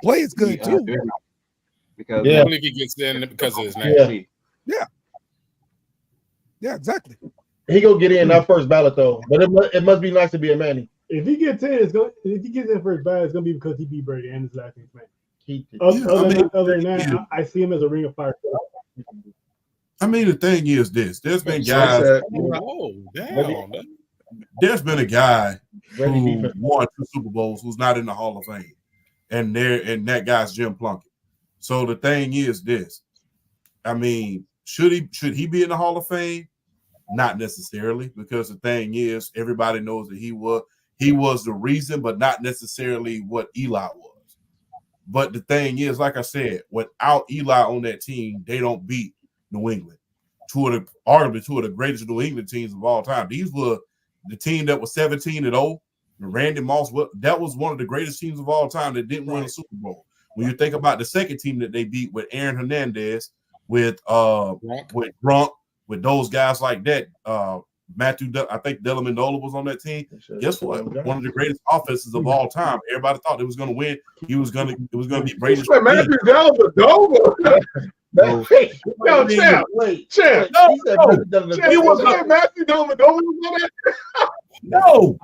play is good too. Because I believe he gets in because of his name. Yeah, exactly. He gonna get in that first ballot though, but it must be nice to be a Manny. If he gets in, if he gets in first ballot, it's gonna be because he beat Brady and his last name's Manning. Other than that, I see him as a ring of fire. I mean, the thing is this: there's been guys. There's been a guy who won 2 Super Bowls who's not in the Hall of Fame, and that guy's Jim Plunkett. So the thing is this: I mean, should he be in the Hall of Fame? Not necessarily, because the thing is, everybody knows that he was the reason, but not necessarily what Eli was. But the thing is, like I said, without Eli on that team, they don't beat New England. Arguably two of the greatest New England teams of all time. These were the team that was 17-0. Randy Moss, that was one of the greatest teams of all time that didn't win a Super Bowl. When you think about the second team that they beat with Aaron Hernandez, with Gronk, with those guys like that, I think Delamendola was on that team. Guess what? One of the greatest offenses of all time. Everybody thought it was going to win. It was going to be Brady's team. Matthew Delamendola. So, No, champ. Champ. He was Matthew Delamendola was on that. No.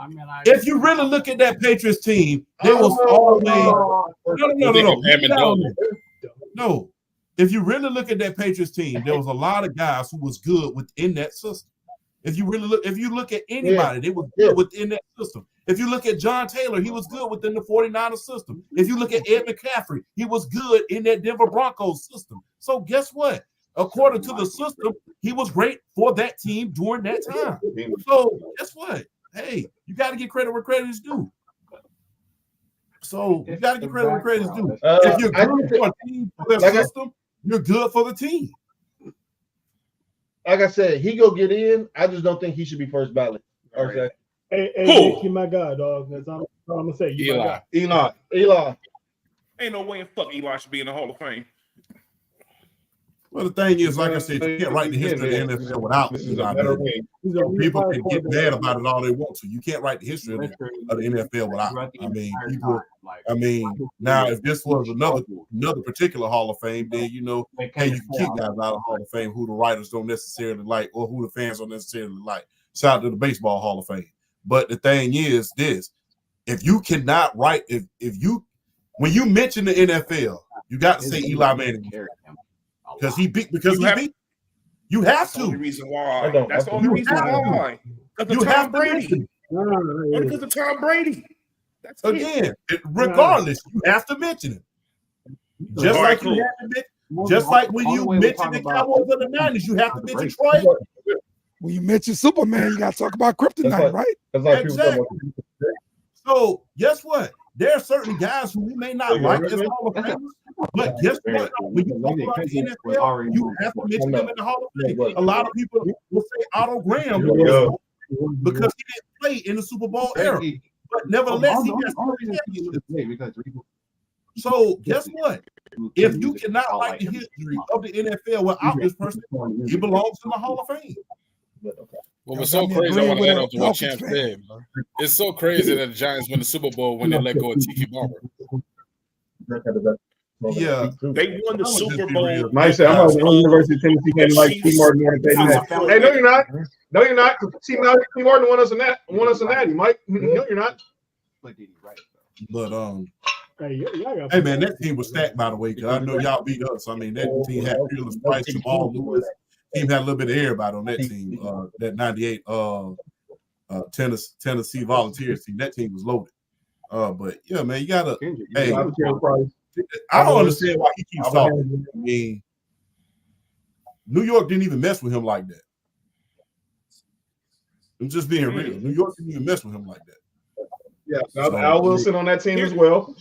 If you really look at that Patriots team, there was No. If you really look at that Patriots team, there was a lot of guys who was good within that system. If you look at anybody, they were good within that system. If you look at John Taylor, he was good within the 49ers system. If you look at Ed McCaffrey, he was good in that Denver Broncos system. So guess what? According to the system, he was great for that team during that time. So guess what? Hey, you got to get credit where credit is due. So you got to get credit where credit is due. If you're good for a team for their system, you're good for the team. Like I said, he go get in. I just don't think he should be first ballot. Okay. Hey, Nick, you my guy, dog. That's all I'm gonna say. You my guy. Eli. Ain't no way in fuck Eli should be in the Hall of Fame. Well, the thing is, like I said, you can't write the history of the NFL without Eli Manning. People can get mad about it all they want to. You can't write the history of the NFL without. I mean, now if this was another particular Hall of Fame, then you know, hey, you can kick guys out of Hall of Fame who the writers don't necessarily like or who the fans don't necessarily like. Shout out to the Baseball Hall of Fame. But the thing is this: if you cannot write, when you mention the NFL, you got to say Eli Manning. Because he beat. You have to. That's the only reason why. That's the only reason why. Because of Tom Brady. Because of Tom Brady. That's again. Regardless, you have to mention it. Just like you have to. Just like when you mention the Cowboys of the 90s, you have to mention Troy. When you mention Superman, you got to talk about Kryptonite, right? Exactly. So guess what? There are certain guys who we may not like as Hall of Famers, but guess what? When you talk about the NFL, you have to mention them in the Hall of Fame. A lot of people will say Otto Graham because he didn't play in the Super Bowl era, but nevertheless, he got So guess what? If you cannot write the history of the NFL without this person, he belongs in the Hall of Fame. What was so crazy, I want to add on to what Champ said. It's so crazy that the Giants win the Super Bowl when they let go of Tiki Barber. Yeah, they won the Super Bowl. Mike said, "I'm on the University of Tennessee. Can't like T. Martin want to take that." Hey, no, you're not. No, you're not. T. Martin won us a natty, Mike. No, you're not. But hey man, that team was stacked, by the way. Because I know y'all beat us. I mean, that team had Fearless Price, Jamal Lewis. Team had a little bit of everybody on that team. That '98 Tennessee Volunteers team. That team was loaded. But yeah, man, you gotta. Hey, I don't understand why he keeps talking. I mean, New York didn't even mess with him like that. I'm just being real. New York didn't even mess with him like that. Yeah, Al Wilson on that team as well.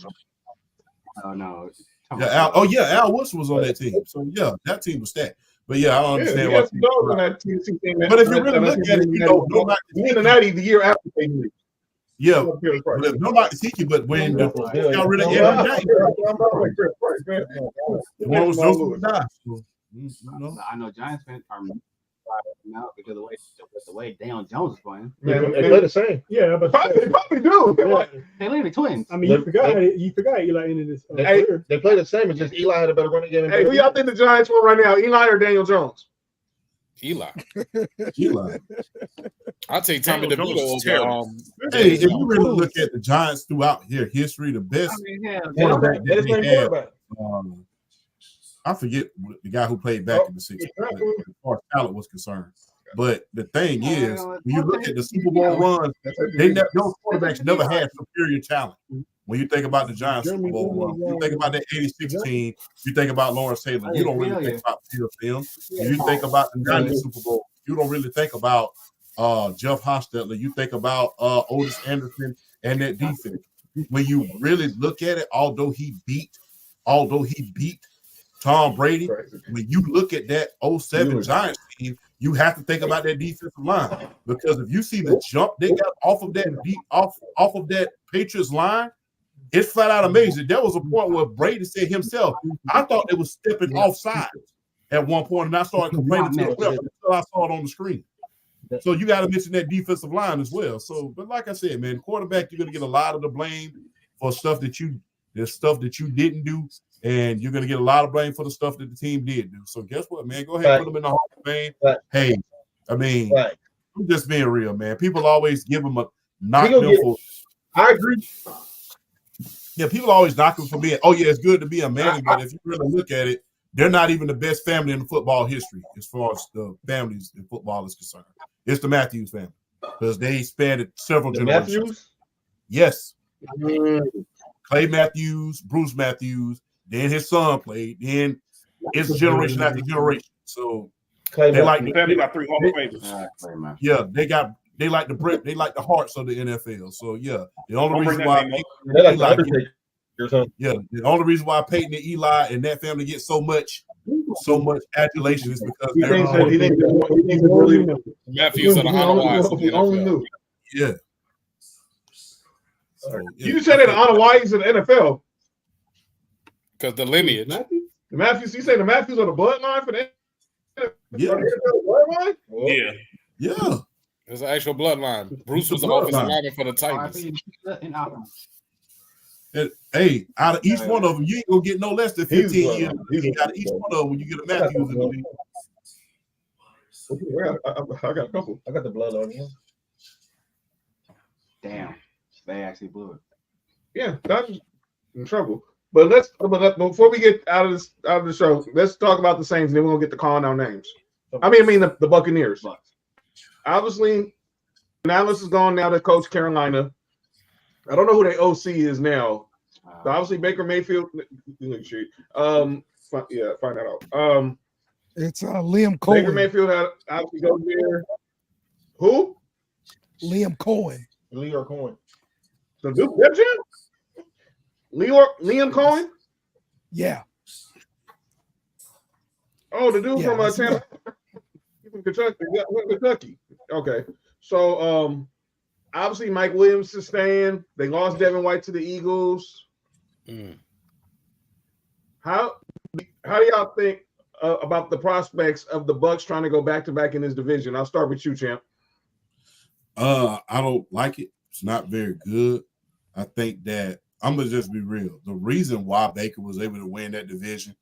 No. Yeah, Al Wilson was on that team. So yeah, that team was stacked. But yeah, I don't understand why. But if you really look at it, you know, nobody Cincinnati the year after they moved. Yeah, but nobody Tiki, but when the got rid of Aaron one was Joseph Dodge. I know Giants fans are now because of the way Daniel Jones is playing. Yeah, they play the same. Yeah, but they probably do. They live twins. I mean, you forgot Eli ended this. They play the same. It's just Eli had a better running game. Hey, who y'all think the Giants want right now? Eli or Daniel Jones? Eli. I'll take Tommy DeVito over. Hey, if you really look at the Giants throughout their history, the best quarterback that they had, I forget the guy who played back in the 60s, as far as talent was concerned. But the thing is, when you look at the Super Bowl runs, those quarterbacks never had superior talent. When you think about the Giants Super Bowl run, you think about that 86 team, you think about Lawrence Taylor, you don't really think about Phil Sims. When you think about the 90 Super Bowl, you don't really think about Jeff Hostetler. You think about Otis Anderson and that defense. When you really look at it, although he beat Tom Brady, when you look at that 07 Giants team, you have to think about that defensive line, because if you see the jump they got off of that Patriots line, it's flat out amazing. There was a point where Brady said himself, I thought they was stepping offside at one point, and I started complaining to the player until I saw it on the screen. So you got to mention that defensive line as well. So, but like I said, man, quarterback, you're going to get a lot of the blame for stuff that you didn't do, and you're going to get a lot of blame for the stuff that the team did do. So guess what, man? Go ahead and put them in the Hall of Fame. Hey, I mean, I'm just being real, man. People always give them a knock them for. I agree. Yeah, people always knock them for being, oh yeah, it's good to be a Manning, but if you really look at it, they're not even the best family in the football history as far as the families in football is concerned. It's the Matthews family because they spanned several generations. Matthews? Yes. Clay Matthews, Bruce Matthews, then his son played, then it's generation after generation. So Clay they like family got 3 Hall of Famers. Yeah, they like the hearts of the NFL. So yeah, the only reason why the only reason why Peyton and Eli and that family get so much adulation is because they're Matthews are the Honowies of the NFL. Yeah. So, you said it Honowies in the NFL. Because the lineage. The Matthews, you say the Matthews are the bloodline for the bloodline? Yeah. Yeah. It's an actual bloodline. Bruce was the offensive lineman for the Titans. And, hey, out of each one of them, you ain't gonna get no less than 15 years. Out of each one of them, when you get a Matthews in the league. I got a couple. I got the blood on you. Damn, they actually blew it. Yeah, that's in trouble. But before we get out of the show, let's talk about the Saints, and then we're gonna get to calling out names. I mean the Buccaneers. Obviously, Dallas is gone now to coach Carolina. I don't know who their OC is now. But obviously, Baker Mayfield. Find that out. It's Liam Cohen. Baker Mayfield had obviously go there. Who? Liam Cohen. Liam Cohen. The Duke Liam Cohen? Yeah. Oh, the dude from Tampa. From Kentucky. Okay. So obviously Mike Williams is staying. They lost Devin White to the Eagles. How do y'all think about the prospects of the Bucks trying to go back-to-back in this division? I'll start with you, champ. I don't like it. It's not very good. I think that I'm gonna just be real. The reason why Baker was able to win that division,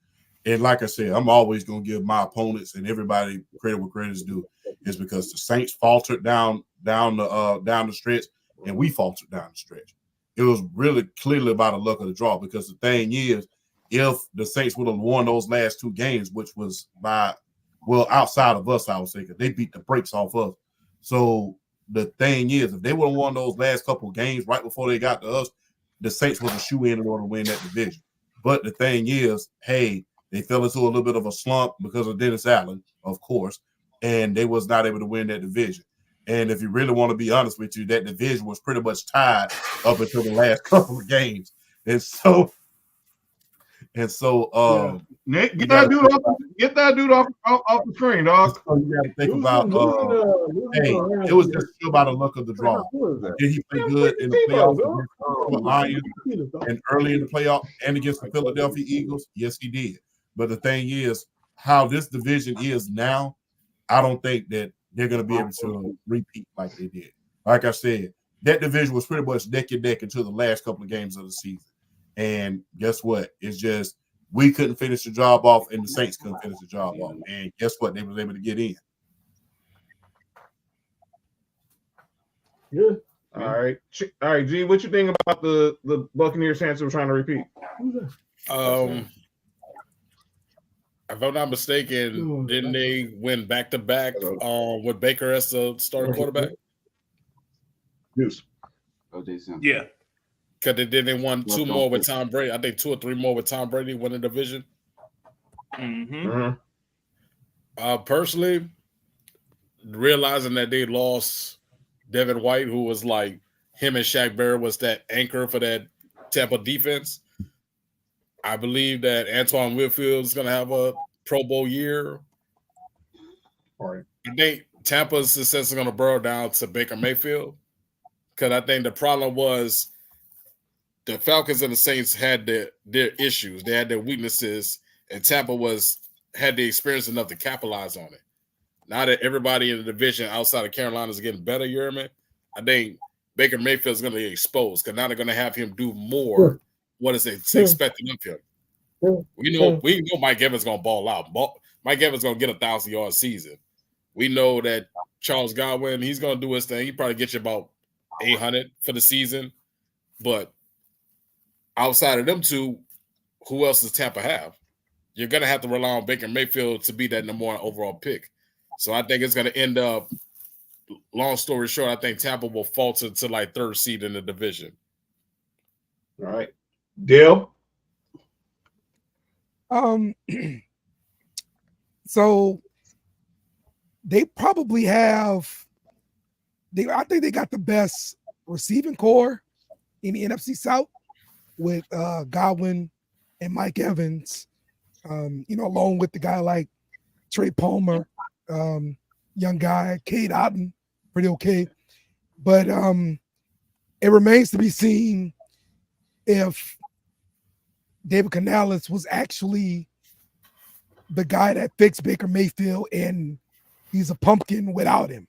and like I said, I'm always gonna give my opponents and everybody credit where credit's due, is because the Saints faltered down the stretch, and we faltered down the stretch. It was really clearly about the luck of the draw, because the thing is, if the Saints would have won those last 2 games, which was outside of us, I would say, because they beat the brakes off us. So the thing is, if they would have won those last couple of games right before they got to us, the Saints was a shoe-in order to win that division. But the thing is, hey, they fell into a little bit of a slump because of Dennis Allen, of course, and they was not able to win that division. And if you really want to be honest with you, that division was pretty much tied up until the last couple of games. And so Nick, get that dude off the screen, dog. So you got to think about it was just about the luck of the draw. Did he play good in the playoffs against the Lions and early in the playoff and against the Philadelphia Eagles? Yes, he did. But the thing is, how this division is now, I don't think that they're going to be able to repeat like they did. Like I said, that division was pretty much neck and neck until the last couple of games of the season. And guess what? It's just we couldn't finish the job off, and the Saints couldn't finish the job off. And guess what? They was able to get in. Yeah. All right, G. What you think about the Buccaneers' chance of trying to repeat? If I'm not mistaken, didn't they win back-to-back with Baker as the starting quarterback? Yes. Yeah. Because they won 2 more with Tom Brady. I think 2 or 3 more with Tom Brady winning the division. Personally, realizing that they lost Devin White, who was like him and Shaq Barrett was that anchor for that Tampa defense. I believe that Antoine Winfield is going to have a Pro Bowl year. I think Tampa's success is going to burrow down to Baker Mayfield, because I think the problem was the Falcons and the Saints had their issues. They had their weaknesses, and Tampa had the experience enough to capitalize on it. now that everybody in the division outside of Carolina is getting better, you hear me? I think Baker Mayfield's going to get exposed because now they're going to have him do more. What is expected of him? We know Mike Evans going to ball out. Mike Evans going to get 1,000-yard season. We know that Charles Godwin, he's going to do his thing. He probably get you about 800 for the season. But outside of them two, who else does Tampa have? You're going to have to rely on Baker Mayfield to be that number one overall pick. So I think it's going to end up, long story short, I think Tampa will falter to like third seed in the division. All right. Dale? So they probably have I think they got the best receiving core in the NFC South with Godwin and Mike Evans, along with the guy like Trey Palmer, young guy, Cade Otton, pretty okay. But it remains to be seen if David Canales was actually the guy that fixed Baker Mayfield, and he's a pumpkin without him.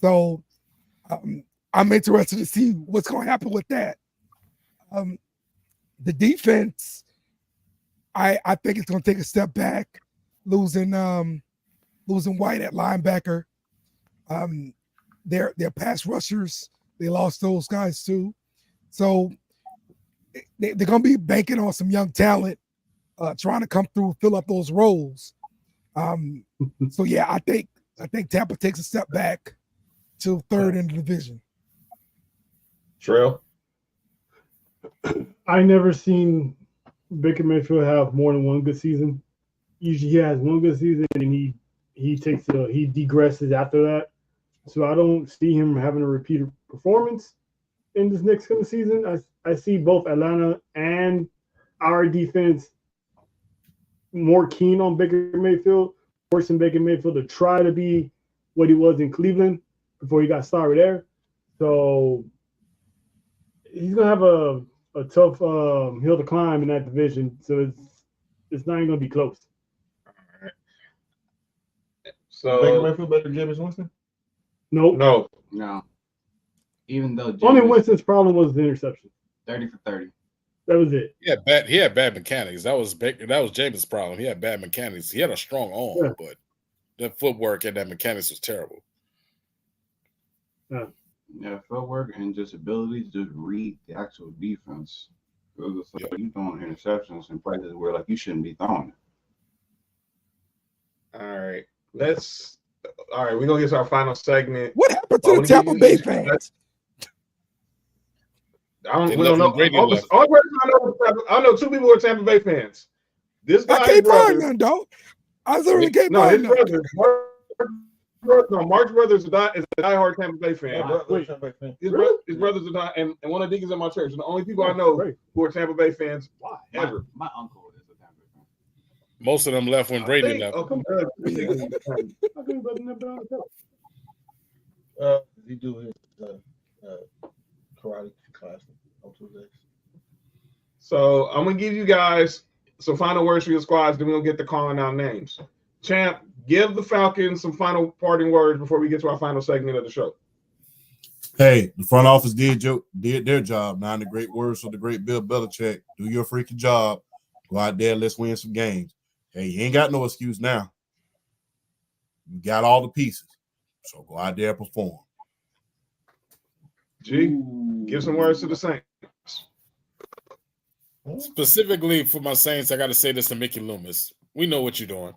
So I'm interested to see what's going to happen with that. The defense, I think it's going to take a step back, losing White at linebacker. Their pass rushers, they lost those guys too. So they're going to be banking on some young talent, trying to come through, fill up those roles. So yeah, I think Tampa takes a step back to third in the division. Trell? I never seen Baker Mayfield have more than one good season. Usually he has one good season and he degresses after that. So I don't see him having a repeated performance in this next coming season. I see both Atlanta and our defense more keen on Baker Mayfield, forcing Baker Mayfield to try to be what he was in Cleveland before he got started there. So he's gonna have a tough hill to climb in that division. So it's not even gonna be close. All right. So Baker Mayfield better than Jameis Winston? Nope. No. Even though Only Jameis, Winston's problem was the interception. 30 for 30. That was it. He had bad mechanics. That was James' problem. He had bad mechanics. He had a strong arm, but the footwork and that mechanics was terrible. Yeah, footwork and just ability to just read the actual defense. It's like you throwing interceptions in places where like you shouldn't be throwing it. All right. We're gonna get to our final segment. What happened to the Tampa Bay fans? We don't know. I know two people who are Tampa Bay fans. This guy, I can't find none, dog. I literally can't find none. Mark's brother is a diehard Tampa Bay fan. His brothers are die, and one of the deacons in my church. And the only people I know who are Tampa Bay fans ever. My uncle is a Tampa Bay fan. Most of them left when Brady left. He do his karate class on Tuesdays. So I'm gonna give you guys some final words for your squads. Then we'll get to calling out names. Champ, give the Falcons some final parting words before we get to our final segment of the show. Hey, the front office did their job. Now, in the great words of the great Bill Belichick, do your freaking job. Go out there, let's win some games. Hey, you ain't got no excuse now. You got all the pieces. So go out there and perform. G, give some words to the Saints. Specifically for my Saints, I got to say this to Mickey Loomis. We know what you're doing.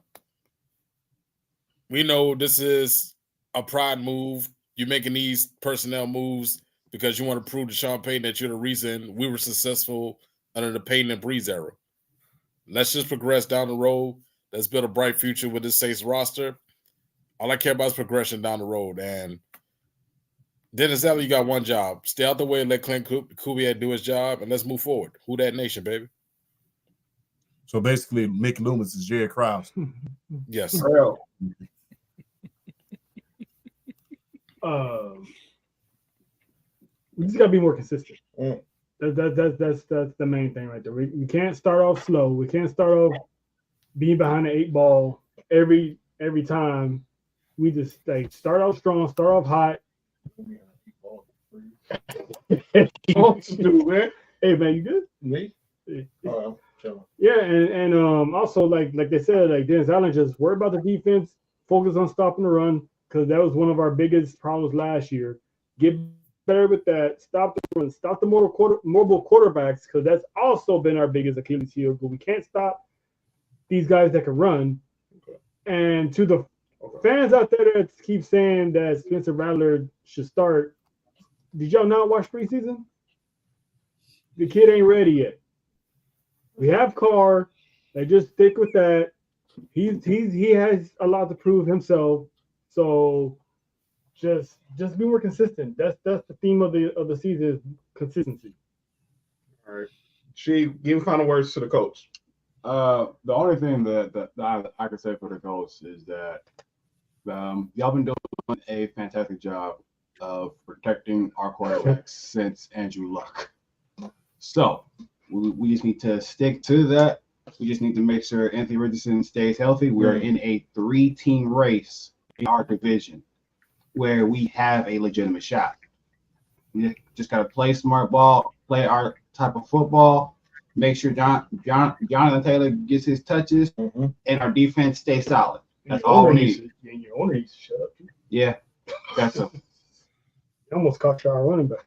We know this is a pride move. You're making these personnel moves because you want to prove to Sean Payton that you're the reason we were successful under the Payton and Breeze era. Let's just progress down the road. Let's build a bright future with this Saints roster. All I care about is progression down the road. And Dennis Allen, you got one job. Stay out the way and let Clint Kubiak do his job, and let's move forward. Who that nation, baby? So basically, Mick Loomis is Jerry Krause. Yes. We just gotta be more consistent. That's the main thing right there. We can't start off slow. We can't start off being behind the 8 ball every time we just like start off strong, start off hot. Man. Hey man, you good? Me? Yeah, and also like they said, like Dennis Allen, just worry about the defense, focus on stopping the run, because that was one of our biggest problems last year. Get better with that. Stop the run. Stop the mobile quarterbacks, because that's also been our biggest Achilles heel. But we can't stop these guys that can run. And to the fans out there that keep saying that Spencer Rattler should start, did y'all not watch preseason? The kid ain't ready yet. We have Carr. Like, just stick with that. He has a lot to prove himself. So just be more consistent. That's the theme of the season is consistency. All right. She give final words to the coach. The only thing that I can say for the coach is that y'all been doing a fantastic job of protecting our quarterbacks since Andrew Luck. So we just need to stick to that. We just need to make sure Anthony Richardson stays healthy. We're in a 3-team race in our division where we have a legitimate shot. We just got to play smart ball, play our type of football, make sure Jonathan Taylor gets his touches, and our defense stays solid. That's all we need. Your owner needs to shut up. Yeah, that's a. You almost caught our running back.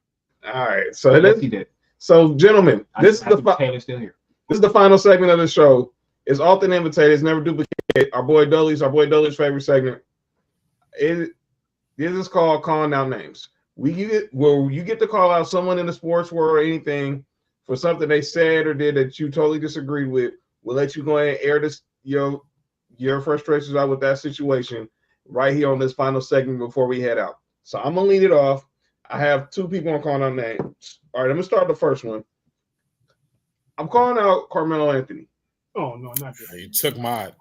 All right, so Yes, he did. So, gentlemen, this is Taylor's still here. This is the final segment of the show. It's often imitated, never duplicate. Our boy Dudley's favorite segment. This is called calling out names. You get to call out someone in the sports world or anything for something they said or did that you totally disagreed with. We'll let you go ahead and air this your frustrations out with that situation right here on this final segment before we head out. So I'm gonna lead it off. I have two people I'm calling out names. All right, I'm gonna start the first one. I'm calling out Carmelo Anthony. Oh no, not this. You took mine.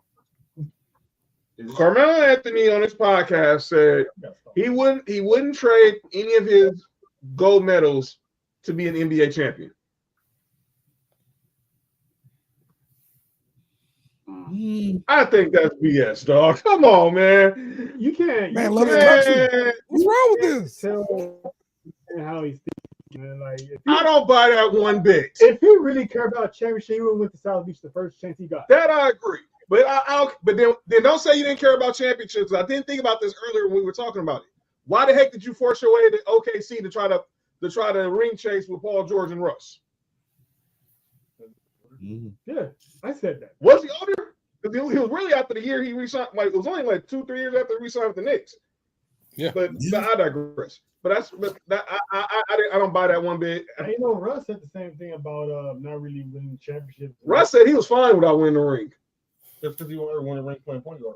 Carmelo Anthony on his podcast said he wouldn't trade any of his gold medals to be an NBA champion. I think that's BS, dog. Come on, man. You can't. Man, love the country. What's wrong with this? Tell how he's thinking, man. Like, I don't buy that one bit. If he really cared about championship, he would have went to South Beach the first chance he got. That I agree. But but then don't say you didn't care about championships. I didn't think about this earlier when we were talking about it. Why the heck did you force your way to OKC to try to ring chase with Paul George and Russ? Yeah, I said that. Was he older? Because he was really after the year he re-signed. Like, it was only like 2-3 years after he re-signed with the Knicks. Yeah, but I digress. But I don't buy that one bit. I know Russ said the same thing about not really winning championships. Russ said he was fine without winning the ring. That's because he wanted to win a ring playing point guard.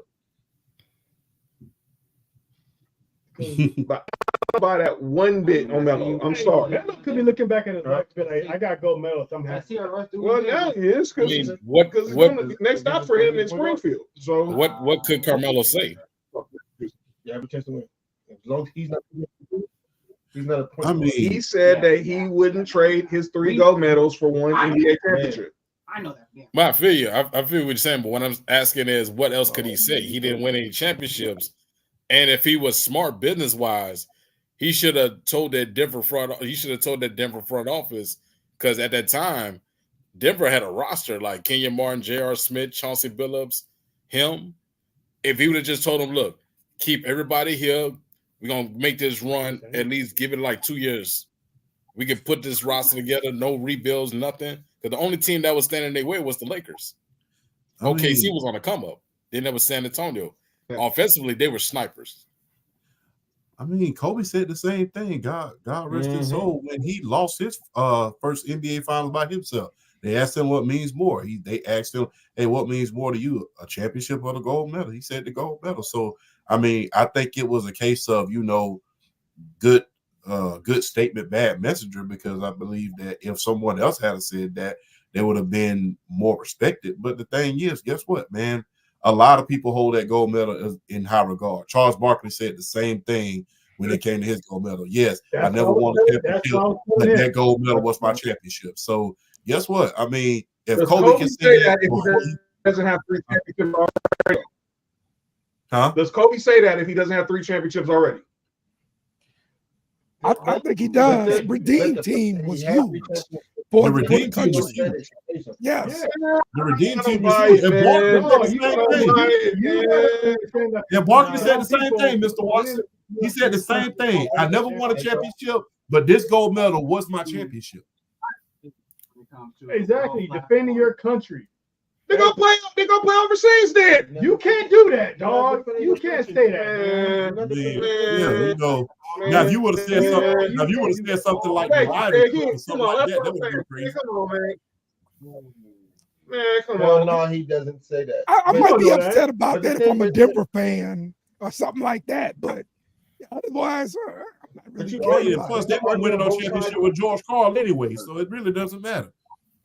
But I don't buy that one bit on Melo. I'm sorry. Melo could be looking back at his life, but like, I got gold medal somehow. Well, now he is because next stop for him in Springfield. So what could Carmelo say? Yeah, have a chance to win. As long as he's not a point. I mean, he said that he wouldn't trade his 3 gold medals for one NBA championship. I know that. Yeah. Well, I feel you. I feel what you're saying, but what I'm asking is, what else could he say? He didn't win any championships, and if he was smart business wise, he should have told that Denver front office, because at that time, Denver had a roster like Kenyon Martin, J.R. Smith, Chauncey Billups, him. If he would have just told him, look, keep everybody here, we're gonna make this run, at least give it like 2 years. We can put this roster together, no rebuilds, nothing. Because the only team that was standing their way was the Lakers. OKC was on a come up. Then there was San Antonio. Yeah. Offensively, they were snipers. I mean, Kobe said the same thing. God rest his soul. When he lost his first NBA Finals by himself, they asked him what means more. They asked him, "Hey, what means more to you, a championship or the gold medal?" He said the gold medal. So, I mean, I think it was a case of good statement, bad messenger, because I believe that if someone else had said that, they would have been more respected. But the thing is, guess what, man? A lot of people hold that gold medal in high regard. Charles Barkley said the same thing when it came to his gold medal. Yes, I never won a championship, but that gold medal was my championship. So guess what? I mean, if Kobe can say that, if he doesn't have 3 championships already. Huh? Does Kobe say that if he doesn't have 3 championships already? I think he does. Redeem team was huge. For The Redeem team was country. huge. Yes. The Redeem team was Right, huge. And man. Barkley No, said the you same don't thing. buy it, Yeah, Barkley said the same thing, Mr. Watson. He said the same thing. I never won a championship, but this gold medal was my championship. Exactly. Defending your country. They gonna play overseas then. You can't do that, dog. You can't say that, man. Yeah, you know. Now, if you would have said something, now if you would have said something like the Ryder Cup or something like that, that would be crazy. Come on, man. Man, come Hell on. no, he doesn't say that. I We might don't be know that. upset about But the that if thing I'm a is- Denver fan or something like that, but otherwise, I'm not really Well, worried yeah, about plus it. they weren't winning no championship with George Karl anyway, so it really doesn't matter.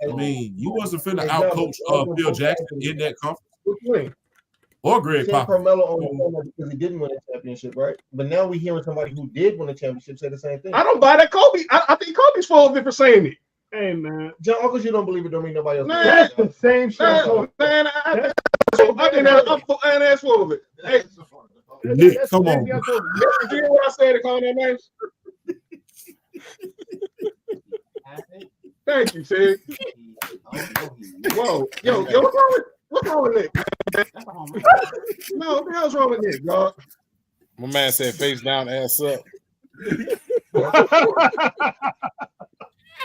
I mean, you wasn't finna outcoach Phil Jackson in that conference or Greg Sam Popovich. Carmelo only won that because he didn't win a championship, right? But now we're hearing somebody who did win a championship say the same thing. I don't buy that Kobe. I think Kobe's full of it for saying it. Hey, man. John, because you don't believe it, don't mean nobody else. Man, That's the same shit. Man, I think that's full of it. Hey, Nick, come on. you hear what I said to call their names? Thank you, Sid. Whoa, yo, what's wrong with Nick? No, what the hell's wrong with Nick, dog? My man said face down, ass up.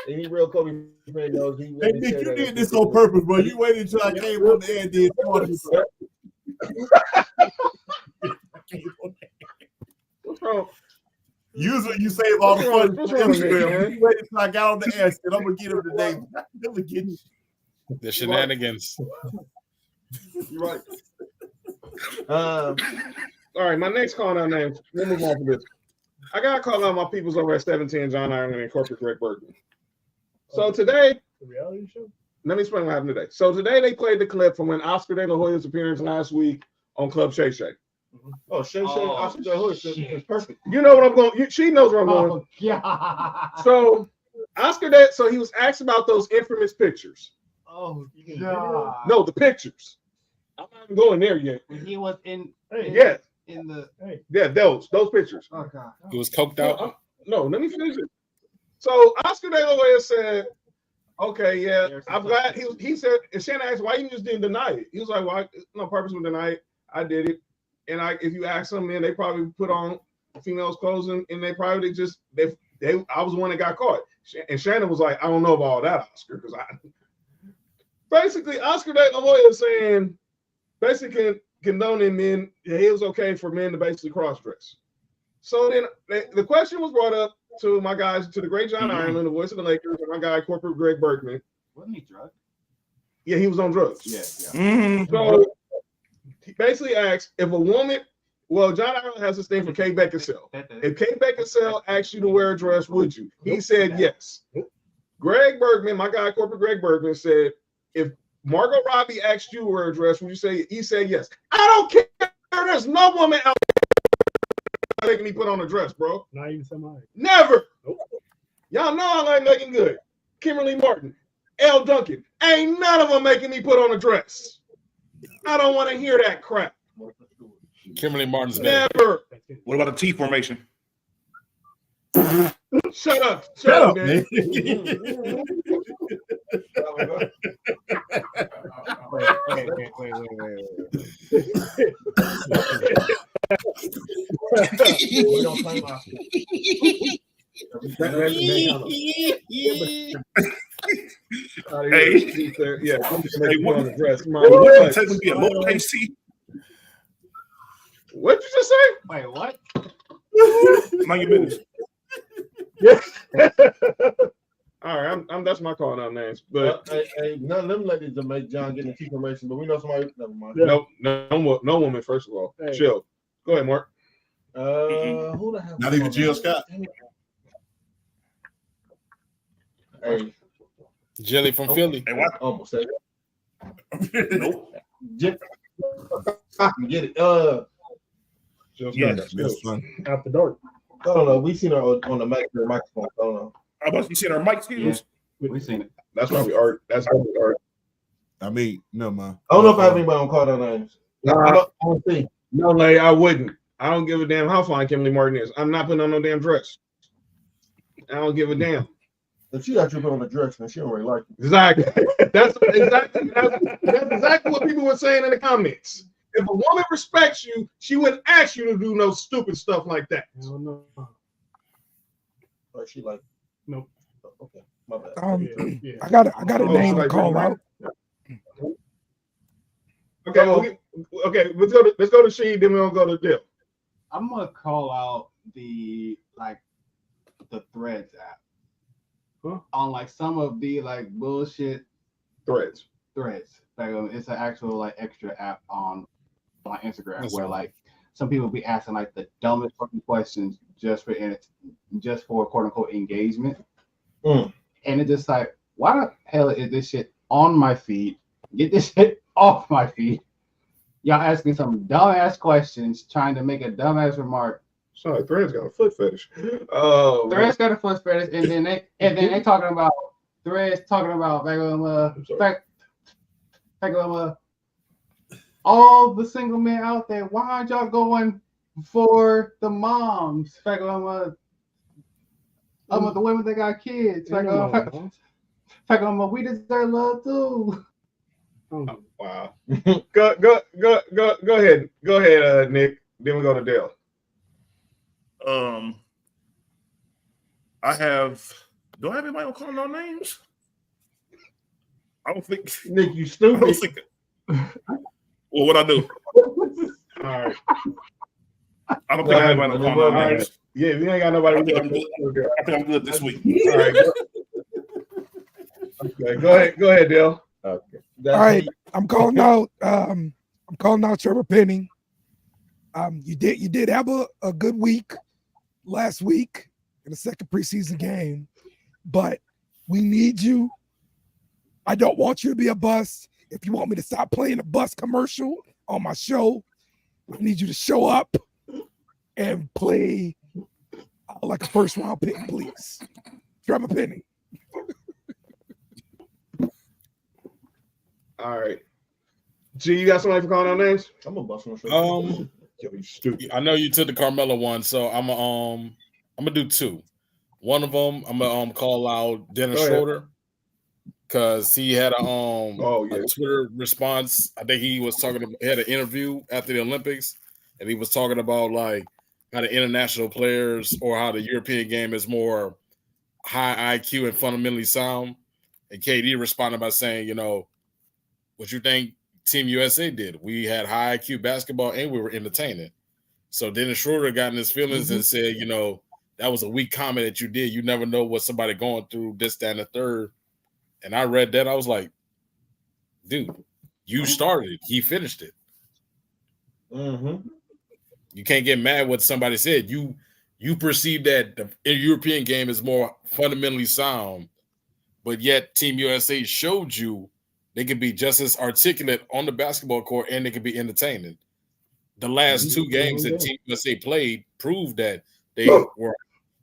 Any real Kobe fan knows he Hey, Nick, you did this on purpose, bro. You waited until I came on the air and did 40. What's wrong? Usually you save all the fun for What's wrong with Nick, Instagram. man? You waited until I got on the air and said, I'm going to get him today. I'm going to get you. The shenanigans. You're right. All right, my next call out name. We'll move on from this. I got to call out my peoples over at 17 John Ireland and corporate Greg Bergman. So today, The reality show? let me explain what happened today. So today they played the clip from when Oscar De La Hoya's appearance last week on Club Shay Shay. Oh, Shay Shay, Oscar De La Hoya is perfect. You know what I'm going. She knows where I'm going. Oh, God. So Oscar De, so he was asked about those infamous pictures. Oh, God. No, the pictures. I'm not even going there yet. When he was in Yeah, the yeah, those pictures. oh God. He was coked out. No, let me finish it. So Oscar De La Hoya said, "Okay, yeah, I'm glad." He said, and Shannon asked, "Why you just didn't deny it?" He was like, "Why? No purpose to deny it. I did it." And if you ask them, man, they probably put on females' clothes and they probably just they I was the one that got caught. And Shannon was like, "I don't know about all that, Oscar, because I." Basically, Oscar De La Hoya is saying, basically condoning men. It was okay for men to basically cross dress. So then the question was brought up to my guys, to the great John Ireland, the voice of the Lakers, and my guy, corporate Greg Bergman. Wasn't he drugged? Yeah, he was on drugs. Yeah. So he basically asked if a woman, well, John Ireland has this thing for Kate Beckinsale. If Kate Beckinsale asked you to wear a dress, would you? He said yes. Greg Bergman, my guy, corporate Greg Bergman, said, if Margot Robbie asked you to wear a dress, would you say? He said yes. I don't care. There's no woman out there making me put on a dress, bro. Not even somebody. Never. Y'all know I like making good. Kimberly Martin, L. Duncan, ain't none of them making me put on a dress. I don't want to hear that crap. Kimberly Martin's bad. Never. What about the T formation? Shut up. Shut up, man. man. Wait. We don't claim Oscar. Yeah, Hey, what on the dress. would technically be a lowercase T? What'd you just say? Wait, what? Mind your business. All right, that's my call out names. But Hey, none of them ladies will make John get the information, but we know somebody. Never mind. no woman. First of all, Hey. chill. Go ahead, Mark. Who the hell? Not even Jill Scott. Hey, Jelly from Philly. Hey, what? almost said it. Nope. Get it. Jill Scott Yeah, got that's skills. fun. After dark. I don't know. We seen her on the microphone. I don't know. How about you seen our mic skills? We seen it. That's why we are. That's why we are. I mean, no, man. I don't know if I have anybody on call out names. I don't see. No, like I wouldn't. I don't give a damn how fine Kimberly Martin is. I'm not putting on no damn dress. I don't give a damn. If she got you put on a dress, then she don't really like you. Exactly. That's exactly what people were saying in the comments. If a woman respects you, she wouldn't ask you to do no stupid stuff like that. No. Or she like, Nope. okay, my bad. Yeah. I got a name to call out. Okay, let's go to She, then we'll go to Dill. I'm gonna call out the Threads app. Huh? On like some of the like bullshit Threads. Like it's an actual like extra app on Instagram where like some people be asking like the dumbest fucking questions just for quote unquote engagement. And it's just like, why the hell is this shit on my feed? Get this shit off my feed. Y'all asking some dumbass questions, trying to make a dumbass remark. Sorry, Threads got a foot fetish. Threads got a foot fetish, and then they talking about Threads talking about all the single men out there. Why aren't y'all going for the moms? The women that got kids. We deserve love too. Oh, wow. Go ahead. Go ahead, Nick. Then we go to Dale. Do I have anybody on calling our names? I don't think. Nick, you stupid. Well, what I do? All right. I don't think I have anybody on calling our names. Yeah, we ain't got nobody. I think I'm good this week. All right. Okay, go ahead, Dale. Okay. All right, I'm calling out. Trevor Penning. You did have a good week last week in the second preseason game, but we need you. I don't want you to be a bust. If you want me to stop playing a bust commercial on my show, I need you to show up and play like a first round pick, please. Trevor Penning. All right. G, you got somebody for calling out names? I'm gonna bust on show. Yo, you stupid. I know you took the Carmelo one, so I'm gonna do two. One of them, I'm gonna call out Dennis Schroeder because he had a Twitter response. I think he was talking about, he had an interview after the Olympics, and he was talking about like how the international players or how the European game is more high IQ and fundamentally sound. And KD responded by saying, you know, what you think Team USA did? We had high IQ basketball and we were entertaining. So Dennis Schroeder got in his feelings and said, you know, that was a weak comment that you did. You never know what somebody going through, this, that, and the third. And I read that. I was like, dude, you started it. He finished it. You can't get mad what somebody said. You perceive that the European game is more fundamentally sound, but yet Team USA showed you they can be just as articulate on the basketball court and they can be entertaining. The last two games that Team USA played proved that they were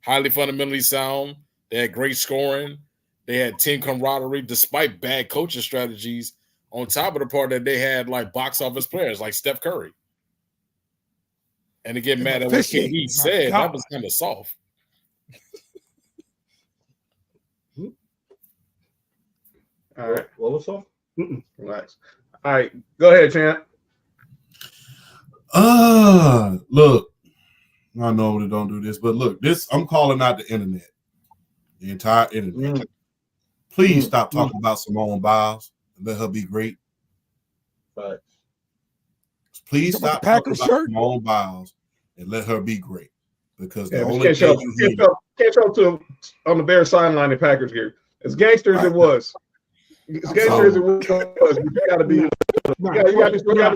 highly fundamentally sound. They had great scoring. They had team camaraderie despite bad coaching strategies. On top of the part that they had like box office players like Steph Curry. And to get mad at what KD said, that was kind of soft. All right. What was soft? Relax. All right. Go ahead, champ. Look, I normally don't do this, but look, I'm calling out the internet. The entire internet. Please stop talking about Simone Biles and let her be great. Right. Please stop talking about Simone Biles and let her be great. Because the only can't show to on the Bears sideline in Packers gear. As gangster as it was. As gangster as it was, you gotta be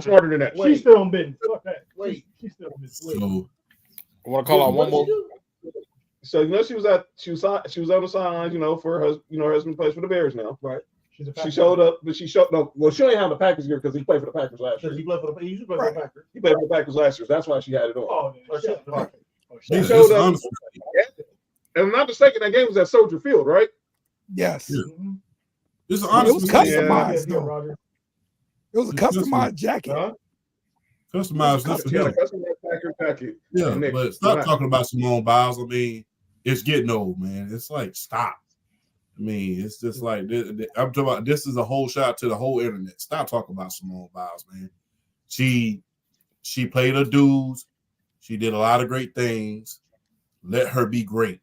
smarter than that. She's still on business. Wait. She's still on business. So, I want to call out one more. So you know she was on the sidelines, you know, for her, her husband plays for the Bears now, right? She showed up, but she showed no. Well, she only had the Packers gear because he played for the Packers last year. He played for the Packers. He played for the Packers last year. That's why she had it on. she showed up. And I'm not mistaken, that game was at Soldier Field, right? Yes. Yeah. This is it was customized, though. Roger. It was a customized jacket. Customized You got a for him. customized package. Yeah, And Nick, but stop relax. talking about Simone Biles. I mean, it's getting old, man. It's like stop. I mean, it's just like I'm talking about. This is a whole shot to the whole internet. Stop talking about Simone Biles, man. She played her dues. She did a lot of great things. Let her be great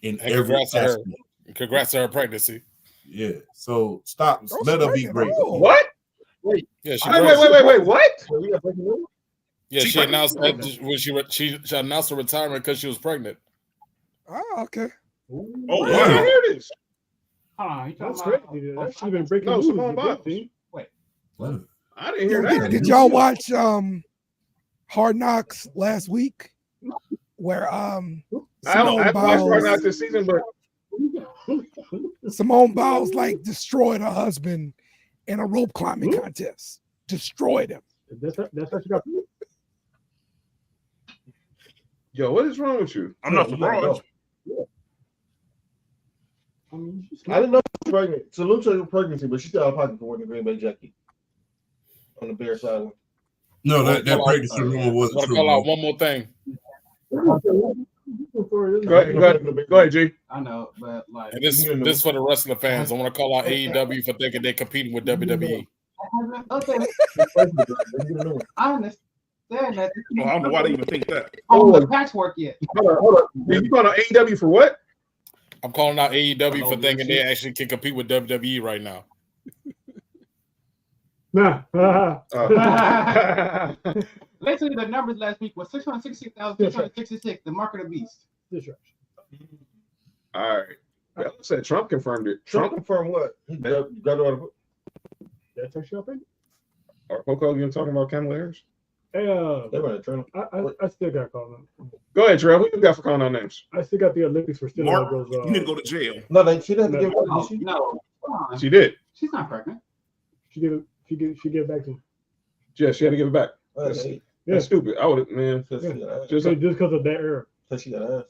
in And every congrats to her. aspect. Congrats to her pregnancy. Yeah. So stop. Let her be great. What? Yeah, she Wait, what? Yeah, She she announced that pregnant? when she announced her retirement because she was pregnant. Oh, okay. Oh, I wow. didn't hear this. Hold on, you That's talking crazy. about? That should have been breaking No, news. Simone You Biles. did, see? I didn't hear Yo, that. did y'all watch Hard Knocks last week? Where I Simone watched Hard Knocks Biles, this season, but Simone Biles like destroyed her husband in a rope climbing contest. Destroyed him. That's how she got. yo, what is wrong with you? I'm not surprised. I mean, she's I didn't know she was pregnant. Salute to her pregnancy, but she's still out of pocket for wearing the Green Bay jacket on the Bears side. No, that pregnancy rumor wasn't Want to true. call out bro. one more thing? Go ahead, G. I know, but like, And this for the wrestling fans. I want to call out AEW for thinking they're competing with WWE. okay, I understand that. Well, I don't know why they even think that. On the patchwork yet. Hold on. You calling out AEW for what? I'm calling out AEW for thinking they actually can compete with WWE right now. Nah. Basically, the numbers last week was 666,666, the mark of the beast. All right. Bella said Trump confirmed it. Trump confirmed what? He got all That's her shopping. Or Hulk Hogan talking about Kamala Harris? Hey, they were in Trump. I still got calling them. Go ahead, Trell. Who you got for calling out names? I still got the Olympics for still Mark, those. you need to go to jail. No, she didn't have to No. give it. Oh, no, come on. She did. She's not pregnant. She gave it back to him. Yeah, she had to give it back. Okay. Yeah. That's stupid. I would have, man. So she got ass. Just So just because of that error. So she got ass.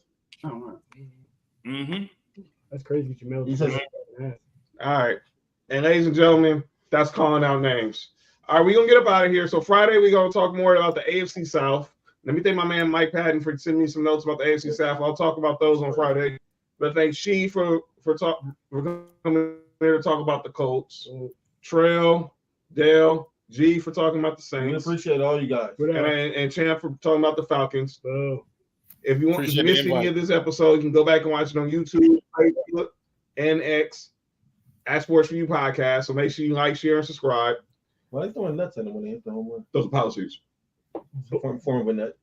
I don't know. Mm-hmm. That's crazy. You mailed You said all right. And ladies and gentlemen, that's calling out names. All right, we're gonna get up out of here. So Friday we're gonna talk more about the AFC South. Let me thank my man Mike Patton for sending me some notes about the AFC South. I'll talk about those on Friday. But thank She for coming here to talk about the Colts. Trell, Dale, G for talking about the we Saints, appreciate all you guys. and Champ for talking about the Falcons. If you want to Appreciate miss the any invite. of this episode, you can go back and watch it on YouTube, Facebook, and X at Sports4U Podcast. So make sure you like, share, and subscribe. Why are they throwing nuts in them when they hit the home run? Those are policies. Form of a nut.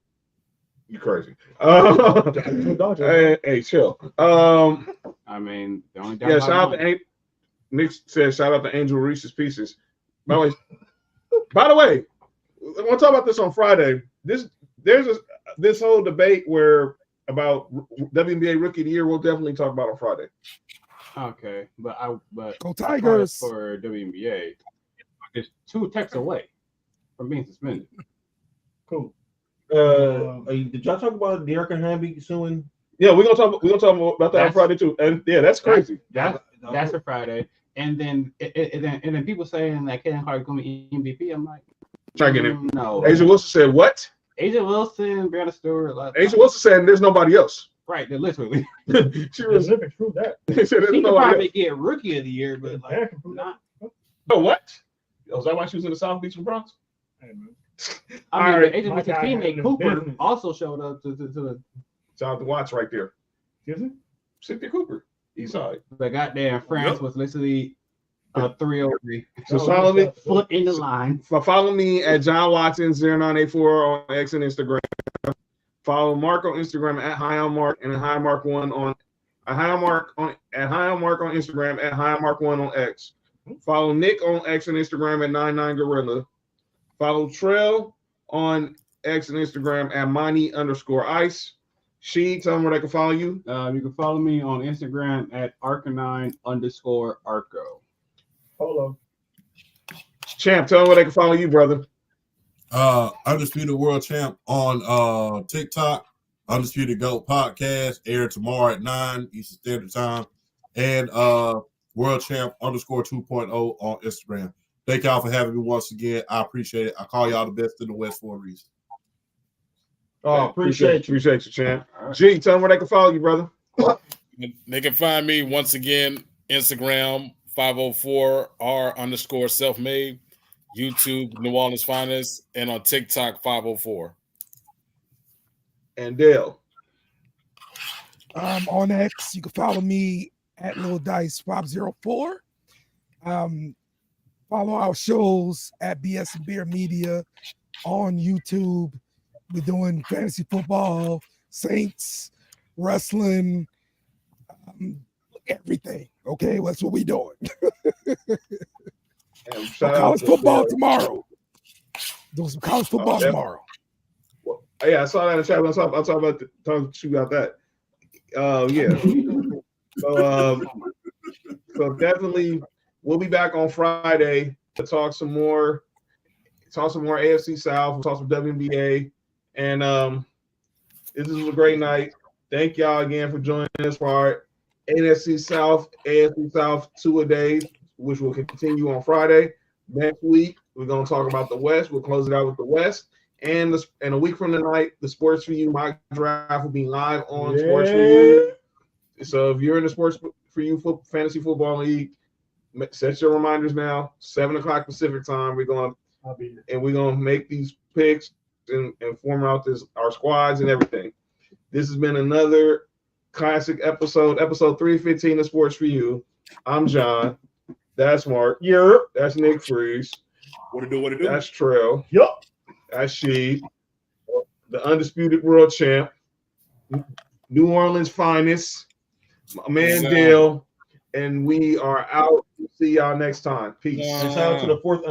You crazy. Hey, chill. I mean, the only Yeah, shout out to Nick said shout out to Angel Reese's Pieces. By the way, I want to talk about this on Friday. This whole debate where about WNBA Rookie of the Year. We'll definitely talk about on Friday. Okay, but Go Tigers. For WNBA, it's 2 texts away from being suspended. Cool. Did y'all talk about De'Arca Hamby suing? Yeah, we're gonna talk about that on Friday too. And yeah, that's crazy. That's for Friday. And then people saying that Kaden Clark is going to be MVP. I'm like, Try to get him. No. Asia Wilson said what? Asia Wilson, Brianna Stewart. Asia Wilson said there's nobody else. Right, they're literally. She was. Prove that. She said there's She could nobody probably else. get Rookie of the Year, but like not. Oh, what? Was that why she was in the South Beach and Bronx? I mean, All right. Asia Wilson's teammate Cooper also showed up to the. Shout out to Watts right there. Is it? Cynthia Cooper. Eastside. But goddamn, France was literally a 303. So follow me. Foot in the line. Follow me at John Watson 0984 on X and Instagram. Follow Mark on Instagram at High on Mark and High Mark One on High on Mark on Instagram at High Mark One on X. Follow Nick on X and Instagram at 99gorilla. Follow Trell on X and Instagram at Money_Ice. She, tell them where they can follow you. You can follow me on Instagram at Arcanine_Arco. Hold on. Champ, tell them where they can follow you, brother. Undisputed World Champ on TikTok. Undisputed GOAT Podcast aired tomorrow at 9 Eastern Standard Time. And World Champ _2.0 on Instagram. Thank y'all for having me once again. I appreciate it. I call y'all the best in the West for a reason. Oh, appreciate you, champ. G, tell them where they can follow you, brother. They can find me once again, Instagram 504R_selfmade, YouTube New Orleans Finest, and on TikTok 504. And Dale. On X, you can follow me at Lil Dice 504. Follow our shows at BS and Beer Media on YouTube. We're doing fantasy football, Saints, wrestling, everything. Okay, that's what we're doing. College football tomorrow. Doing some college football tomorrow. Well, yeah, I saw that in the chat. I'll talk about that. Yeah. So definitely, we'll be back on Friday to talk some more AFC South. We'll talk some WNBA, and this was a great night. Thank y'all again for joining us for our NFC South, AFC South 2-a-days, which will continue on Friday. Next week, we're going to talk about the West. We'll close it out with the West. And a week from tonight, the Sports4U mock draft will be live on Sports4U. So if you're in the Sports4U Fantasy Football League, set your reminders now. 7:00 Pacific time. We're gonna make these picks and form out our squads and everything. This has been another classic episode 315 of Sports4U. I'm John. That's Mark. Yeah. That's Nick Freeze. What it do? That's Trell. Yup. That's She, the undisputed world champ, New Orleans finest, my man Dale, and we are out. See y'all next time. Peace. And shout out to the fourth